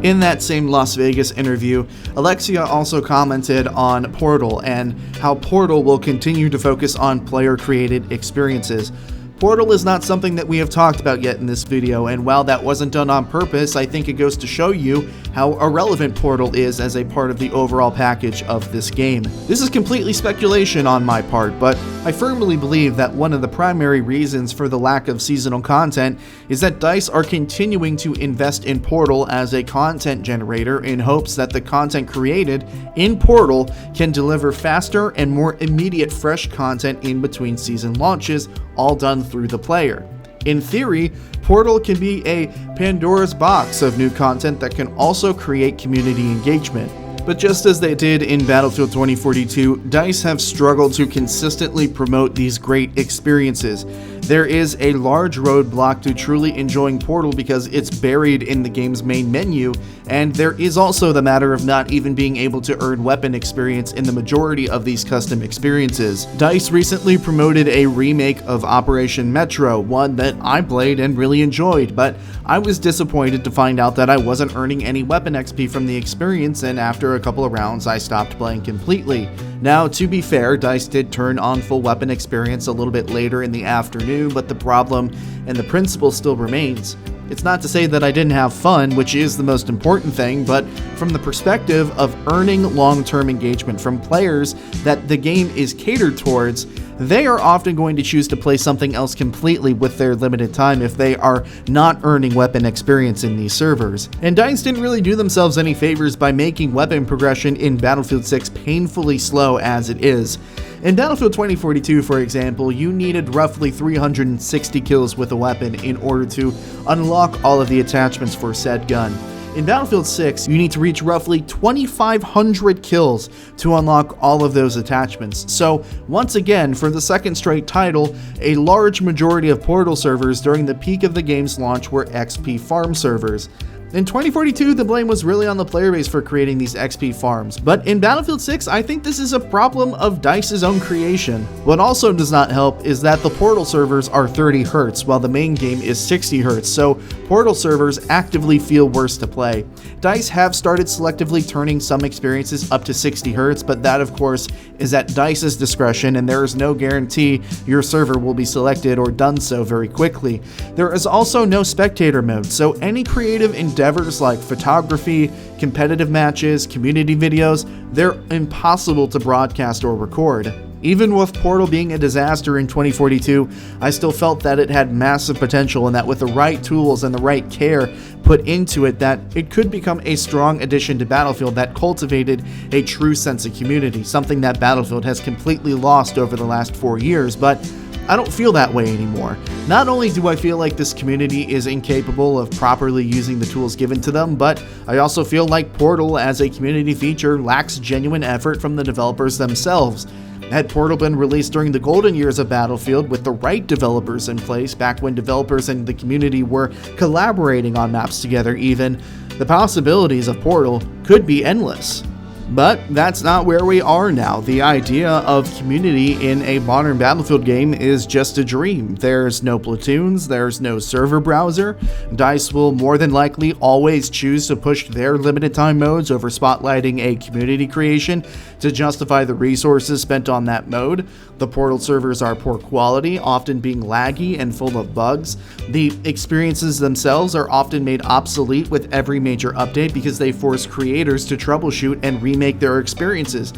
In that same Las Vegas interview, Alexia also commented on Portal and how Portal will continue to focus on player-created experiences. Portal is not something that we have talked about yet in this video, and while that wasn't done on purpose, I think it goes to show you how irrelevant Portal is as a part of the overall package of this game. This is completely speculation on my part, but I firmly believe that one of the primary reasons for the lack of seasonal content is that DICE are continuing to invest in Portal as a content generator in hopes that the content created in Portal can deliver faster and more immediate fresh content in between season launches, all done through the player. In theory, Portal can be a Pandora's box of new content that can also create community engagement. But just as they did in Battlefield 2042, DICE have struggled to consistently promote these great experiences. There is a large roadblock to truly enjoying Portal because it's buried in the game's main menu, and there is also the matter of not even being able to earn weapon experience in the majority of these custom experiences. DICE recently promoted a remake of Operation Metro, one that I played and really enjoyed, but I was disappointed to find out that I wasn't earning any weapon XP from the experience, and after a couple of rounds I stopped playing completely. Now, to be fair, DICE did turn on full weapon experience a little bit later in the afternoon, but the problem and the principle still remains. It's not to say that I didn't have fun, which is the most important thing, but from the perspective of earning long-term engagement from players that the game is catered towards, they are often going to choose to play something else completely with their limited time if they are not earning weapon experience in these servers. And DICE didn't really do themselves any favors by making weapon progression in Battlefield 6 painfully slow as it is. In Battlefield 2042, for example, you needed roughly 360 kills with a weapon in order to unlock all of the attachments for said gun. In Battlefield 6, you need to reach roughly 2,500 kills to unlock all of those attachments. So, once again, for the second straight title, a large majority of Portal servers during the peak of the game's launch were XP farm servers. In 2042, the blame was really on the player base for creating these XP farms, but in Battlefield 6, I think this is a problem of DICE's own creation. What also does not help is that the Portal servers are 30 Hz, while the main game is 60 Hz, so Portal servers actively feel worse to play. DICE have started selectively turning some experiences up to 60 Hz, but that of course is at DICE's discretion, and there is no guarantee your server will be selected or done so very quickly. There is also no spectator mode, so any creative endeavors like photography, competitive matches, community videos, they're impossible to broadcast or record. Even with Portal being a disaster in 2042, I still felt that it had massive potential and that with the right tools and the right care put into it, that it could become a strong addition to Battlefield that cultivated a true sense of community, something that Battlefield has completely lost over the last 4 years, but I don't feel that way anymore. Not only do I feel like this community is incapable of properly using the tools given to them, but I also feel like Portal as a community feature lacks genuine effort from the developers themselves. Had Portal been released during the golden years of Battlefield with the right developers in place, back when developers and the community were collaborating on maps together even, the possibilities of Portal could be endless. But that's not where we are now. The idea of community in a modern Battlefield game is just a dream. There's no platoons, there's no server browser. DICE will more than likely always choose to push their limited time modes over spotlighting a community creation to justify the resources spent on that mode. The Portal servers are poor quality, often being laggy and full of bugs. The experiences themselves are often made obsolete with every major update because they force creators to troubleshoot and remake their experiences.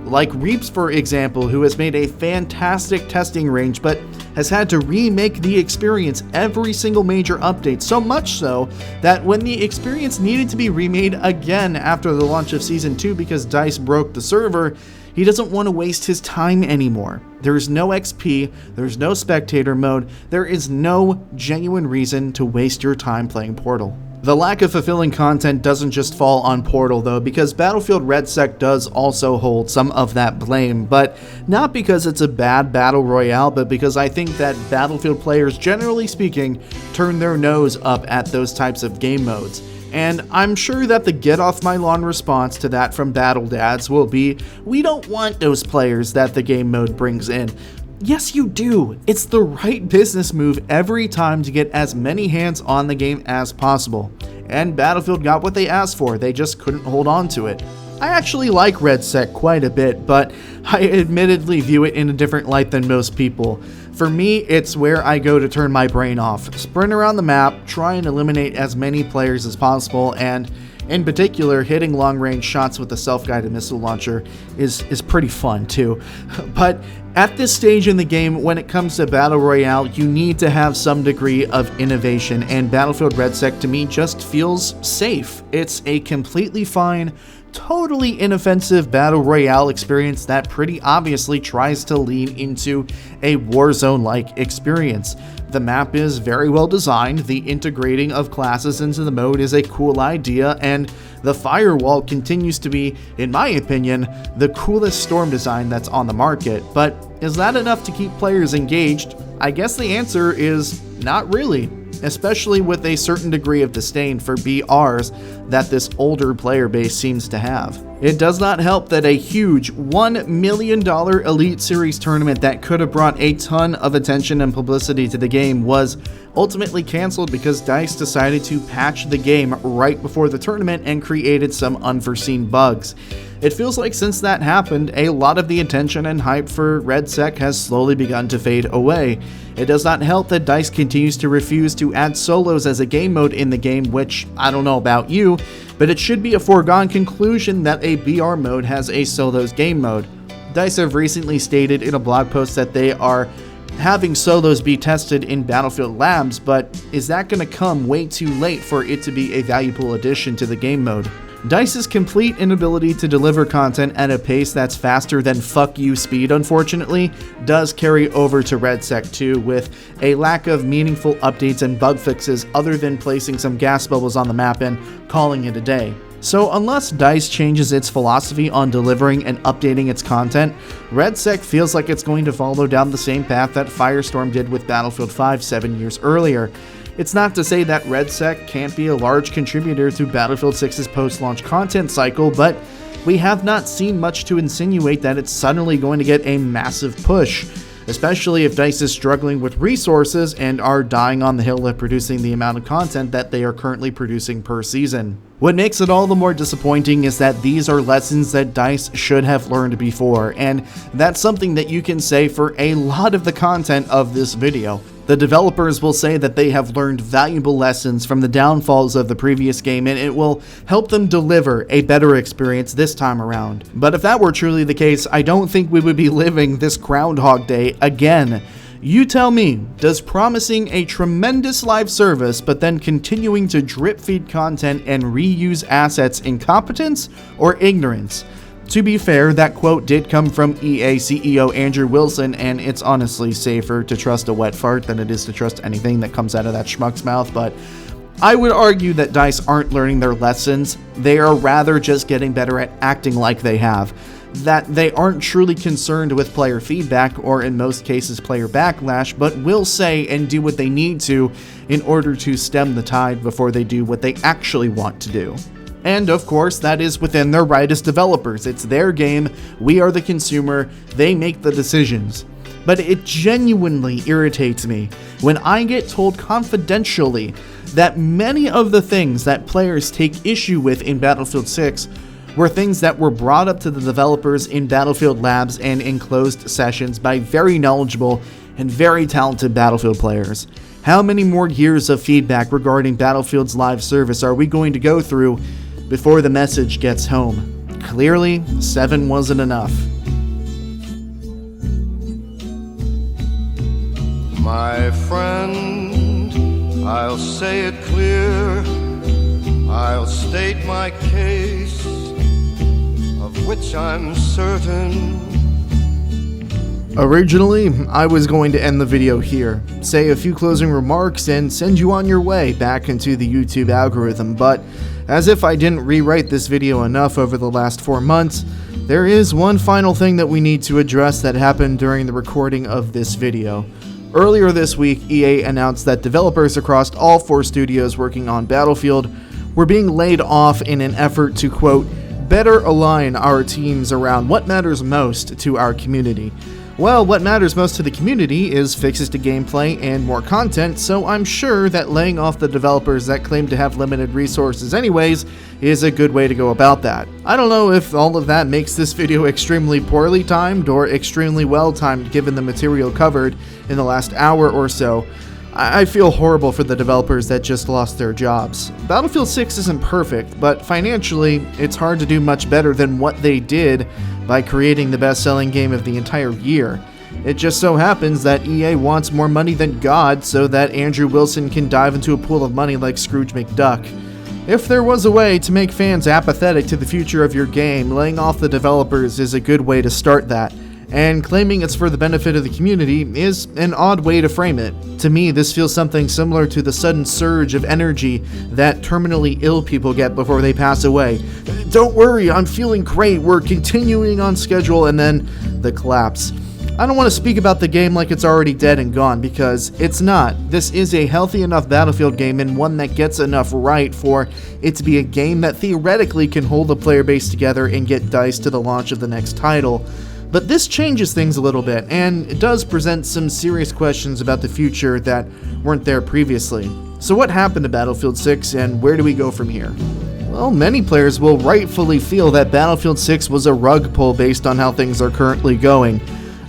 Like Reaps, for example, who has made a fantastic testing range but has had to remake the experience every single major update, so much so that when the experience needed to be remade again after the launch of Season 2 because DICE broke the server, he doesn't want to waste his time anymore. There is no XP, there's no spectator mode, there is no genuine reason to waste your time playing Portal. The lack of fulfilling content doesn't just fall on Portal though, because Battlefield REDSEC does also hold some of that blame, but not because it's a bad battle royale, but because I think that Battlefield players, generally speaking, turn their nose up at those types of game modes. And I'm sure that the get off my lawn response to that from Battle Dads will be, we don't want those players that the game mode brings in. Yes, you do. It's the right business move every time to get as many hands on the game as possible. And Battlefield got what they asked for, they just couldn't hold on to it. I actually like REDSEC quite a bit, but I admittedly view it in a different light than most people. For me, it's where I go to turn my brain off, sprint around the map, try and eliminate as many players as possible, and in particular, hitting long-range shots with the self-guided missile launcher is pretty fun too. But at this stage in the game, when it comes to Battle Royale, you need to have some degree of innovation, and Battlefield REDSEC to me just feels safe. It's a completely fine, totally inoffensive Battle Royale experience that pretty obviously tries to lean into a Warzone-like experience. The map is very well designed, the integrating of classes into the mode is a cool idea, and the firewall continues to be, in my opinion, the coolest storm design that's on the market. But is that enough to keep players engaged? I guess the answer is not really, especially with a certain degree of disdain for BRs that this older player base seems to have. It does not help that a huge $1 million Elite Series tournament that could have brought a ton of attention and publicity to the game was ultimately canceled because DICE decided to patch the game right before the tournament and created some unforeseen bugs. It feels like since that happened, a lot of the attention and hype for REDSEC has slowly begun to fade away. It does not help that DICE continues to refuse to add solos as a game mode in the game, which, I don't know about you, but it should be a foregone conclusion that a BR mode has a solos game mode. DICE have recently stated in a blog post that they are having solos be tested in Battlefield Labs, but is that going to come way too late for it to be a valuable addition to the game mode? DICE's complete inability to deliver content at a pace that's faster than fuck you speed, unfortunately, does carry over to REDSEC too, with a lack of meaningful updates and bug fixes other than placing some gas bubbles on the map and calling it a day. So unless DICE changes its philosophy on delivering and updating its content, REDSEC feels like it's going to follow down the same path that Firestorm did with Battlefield 5 7 years earlier. It's not to say that REDSEC can't be a large contributor to Battlefield 6's post-launch content cycle, but we have not seen much to insinuate that it's suddenly going to get a massive push, especially if DICE is struggling with resources and are dying on the hill of producing the amount of content that they are currently producing per season. What makes it all the more disappointing is that these are lessons that DICE should have learned before, and that's something that you can say for a lot of the content of this video. The developers will say that they have learned valuable lessons from the downfalls of the previous game, and it will help them deliver a better experience this time around. But if that were truly the case, I don't think we would be living this Groundhog Day again. You tell me, does promising a tremendous live service but then continuing to drip feed content and reuse assets incompetence or ignorance? To be fair, that quote did come from EA CEO Andrew Wilson, and it's honestly safer to trust a wet fart than it is to trust anything that comes out of that schmuck's mouth, but I would argue that DICE aren't learning their lessons. They are rather just getting better at acting like they have. That they aren't truly concerned with player feedback, or in most cases player backlash, but will say and do what they need to in order to stem the tide before they do what they actually want to do. And of course, that is within their right as developers. It's their game, we are the consumer, they make the decisions. But it genuinely irritates me when I get told confidentially that many of the things that players take issue with in Battlefield 6 were things that were brought up to the developers in Battlefield Labs and in closed sessions by very knowledgeable and very talented Battlefield players. How many more years of feedback regarding Battlefield's live service are we going to go through before the message gets home? Clearly, 7 wasn't enough.
My friend, I'll say it clear, I'll state my case, of which I'm certain.
Originally, I was going to end the video here, say a few closing remarks, and send you on your way back into the YouTube algorithm, but as if I didn't rewrite this video enough over the last 4 months, there is one final thing that we need to address that happened during the recording of this video. Earlier this week, EA announced that developers across all 4 studios working on Battlefield were being laid off in an effort to, quote, better align our teams around what matters most to our community. Well, what matters most to the community is fixes to gameplay and more content, so I'm sure that laying off the developers that claim to have limited resources anyways is a good way to go about that. I don't know if all of that makes this video extremely poorly timed or extremely well timed given the material covered in the last hour or so. I feel horrible for the developers that just lost their jobs. Battlefield 6 isn't perfect, but financially, it's hard to do much better than what they did by creating the best-selling game of the entire year. It just so happens that EA wants more money than God so that Andrew Wilson can dive into a pool of money like Scrooge McDuck. If there was a way to make fans apathetic to the future of your game, laying off the developers is a good way to start that. And claiming it's for the benefit of the community is an odd way to frame it. To me, this feels something similar to the sudden surge of energy that terminally ill people get before they pass away. Don't worry, I'm feeling great, we're continuing on schedule, and then the collapse. I don't want to speak about the game like it's already dead and gone, because it's not. This is a healthy enough Battlefield game and one that gets enough right for it to be a game that theoretically can hold the player base together and get DICE to the launch of the next title. But this changes things a little bit, and it does present some serious questions about the future that weren't there previously. So what happened to Battlefield 6, and where do we go from here? Well, many players will rightfully feel that Battlefield 6 was a rug pull based on how things are currently going.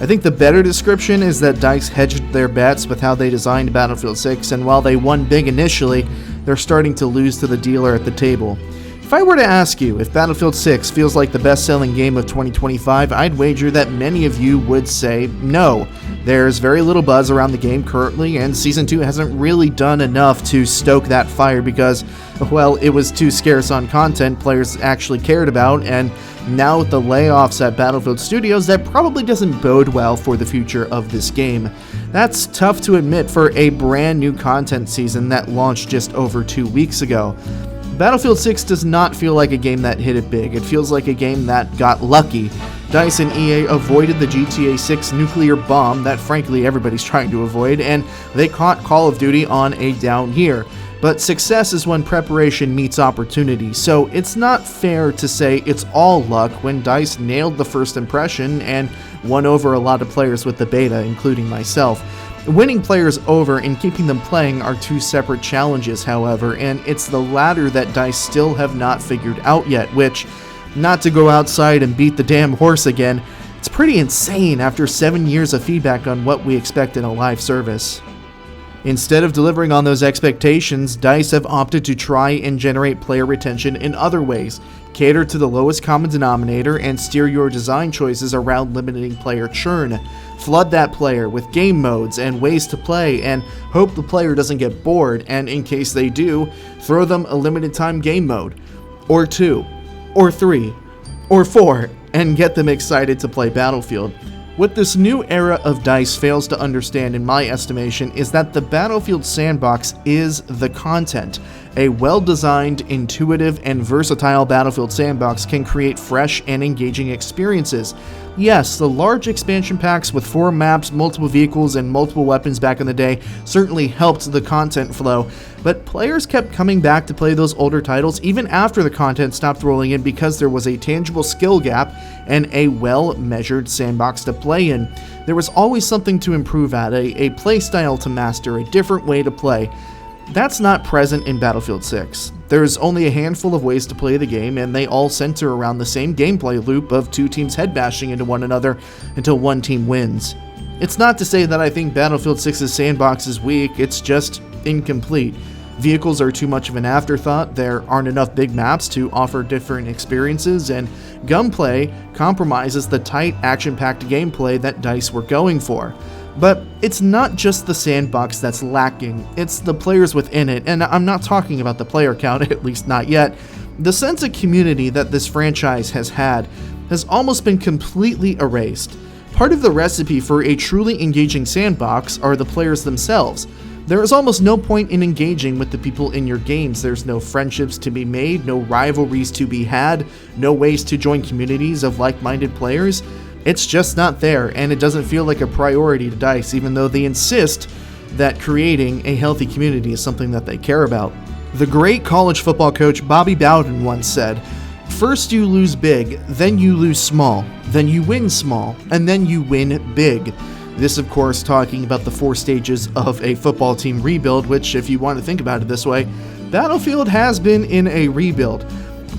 I think the better description is that DICE hedged their bets with how they designed Battlefield 6, and while they won big initially, they're starting to lose to the dealer at the table. If I were to ask you if Battlefield 6 feels like the best-selling game of 2025, I'd wager that many of you would say no. There's very little buzz around the game currently, and Season 2 hasn't really done enough to stoke that fire because, well, it was too scarce on content players actually cared about, and now with the layoffs at Battlefield Studios, that probably doesn't bode well for the future of this game. That's tough to admit for a brand new content season that launched just over 2 weeks ago. Battlefield 6 does not feel like a game that hit it big. It feels like a game that got lucky. DICE and EA avoided the GTA 6 nuclear bomb that frankly everybody's trying to avoid, and they caught Call of Duty on a down year. But success is when preparation meets opportunity, so it's not fair to say it's all luck when DICE nailed the first impression and won over a lot of players with the beta, including myself. Winning players over and keeping them playing are two separate challenges, however, and it's the latter that DICE still have not figured out yet, which, not to go outside and beat the damn horse again, it's pretty insane after 7 years of feedback on what we expect in a live service. Instead of delivering on those expectations, DICE have opted to try and generate player retention in other ways, cater to the lowest common denominator, and steer your design choices around limiting player churn. Flood that player with game modes and ways to play, and hope the player doesn't get bored, and in case they do, throw them a limited time game mode, or 2, or 3, or 4, and get them excited to play Battlefield. What this new era of DICE fails to understand, in my estimation, is that the Battlefield sandbox is the content. A well-designed, intuitive, and versatile Battlefield sandbox can create fresh and engaging experiences. Yes, the large expansion packs with 4 maps, multiple vehicles, and multiple weapons back in the day certainly helped the content flow, but players kept coming back to play those older titles even after the content stopped rolling in because there was a tangible skill gap and a well-measured sandbox to play in. There was always something to improve at, a play style to master, a different way to play. That's not present in Battlefield 6. There's only a handful of ways to play the game, and they all center around the same gameplay loop of 2 teams head-bashing into one another until one team wins. It's not to say that I think Battlefield 6's sandbox is weak, it's just incomplete. Vehicles are too much of an afterthought, there aren't enough big maps to offer different experiences, and gunplay compromises the tight, action-packed gameplay that DICE were going for. But it's not just the sandbox that's lacking, it's the players within it, and I'm not talking about the player count, at least not yet. The sense of community that this franchise has had has almost been completely erased. Part of the recipe for a truly engaging sandbox are the players themselves. There is almost no point in engaging with the people in your games. There's no friendships to be made, no rivalries to be had, no ways to join communities of like-minded players. It's just not there, and it doesn't feel like a priority to DICE, even though they insist that creating a healthy community is something that they care about. The great college football coach Bobby Bowden once said, "First you lose big, then you lose small, then you win small, and then you win big." This, of course, talking about the 4 stages of a football team rebuild, which, if you want to think about it this way, Battlefield has been in a rebuild.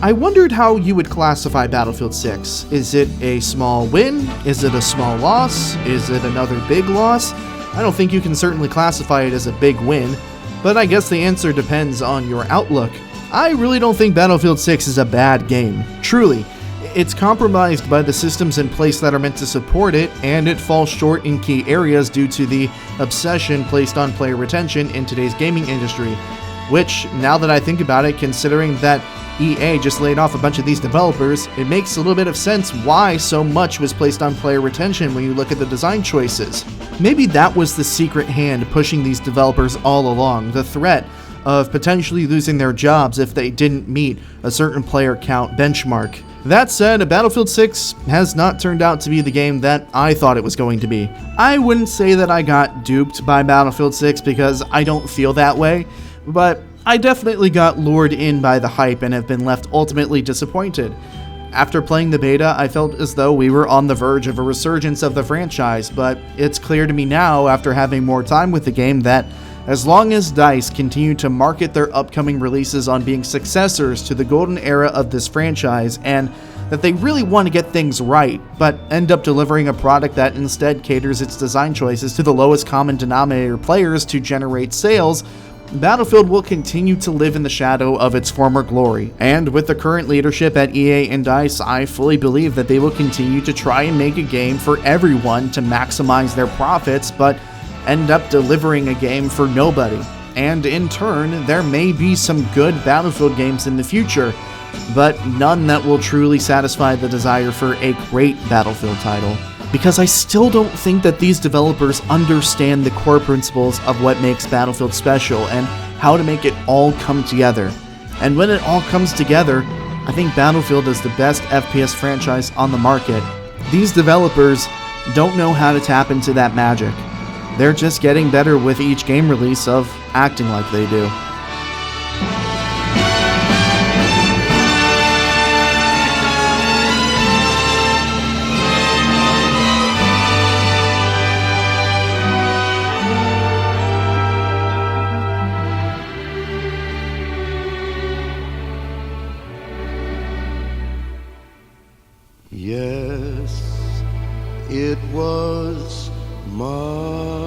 I wondered how you would classify Battlefield 6. Is it a small win? Is it a small loss? Is it another big loss? I don't think you can certainly classify it as a big win, but I guess the answer depends on your outlook. I really don't think Battlefield 6 is a bad game. Truly. It's compromised by the systems in place that are meant to support it, and it falls short in key areas due to the obsession placed on player retention in today's gaming industry. Which, now that I think about it, considering that EA just laid off a bunch of these developers, it makes a little bit of sense why so much was placed on player retention when you look at the design choices. Maybe that was the secret hand pushing these developers all along, the threat of potentially losing their jobs if they didn't meet a certain player count benchmark. That said, Battlefield 6 has not turned out to be the game that I thought it was going to be. I wouldn't say that I got duped by Battlefield 6 because I don't feel that way, but I definitely got lured in by the hype and have been left ultimately disappointed. After playing the beta, I felt as though we were on the verge of a resurgence of the franchise, but it's clear to me now, after having more time with the game, that as long as DICE continue to market their upcoming releases on being successors to the golden era of this franchise, and that they really want to get things right, but end up delivering a product that instead caters its design choices to the lowest common denominator players to generate sales, Battlefield will continue to live in the shadow of its former glory, and with the current leadership at EA and DICE, I fully believe that they will continue to try and make a game for everyone to maximize their profits, but end up delivering a game for nobody. And in turn, there may be some good Battlefield games in the future, but none that will truly satisfy the desire for a great Battlefield title. Because I still don't think that these developers understand the core principles of what makes Battlefield special and how to make it all come together. And when it all comes together, I think Battlefield is the best FPS franchise on the market. These developers don't know how to tap into that magic. They're just getting better with each game release of acting like they do.
Yes, it was my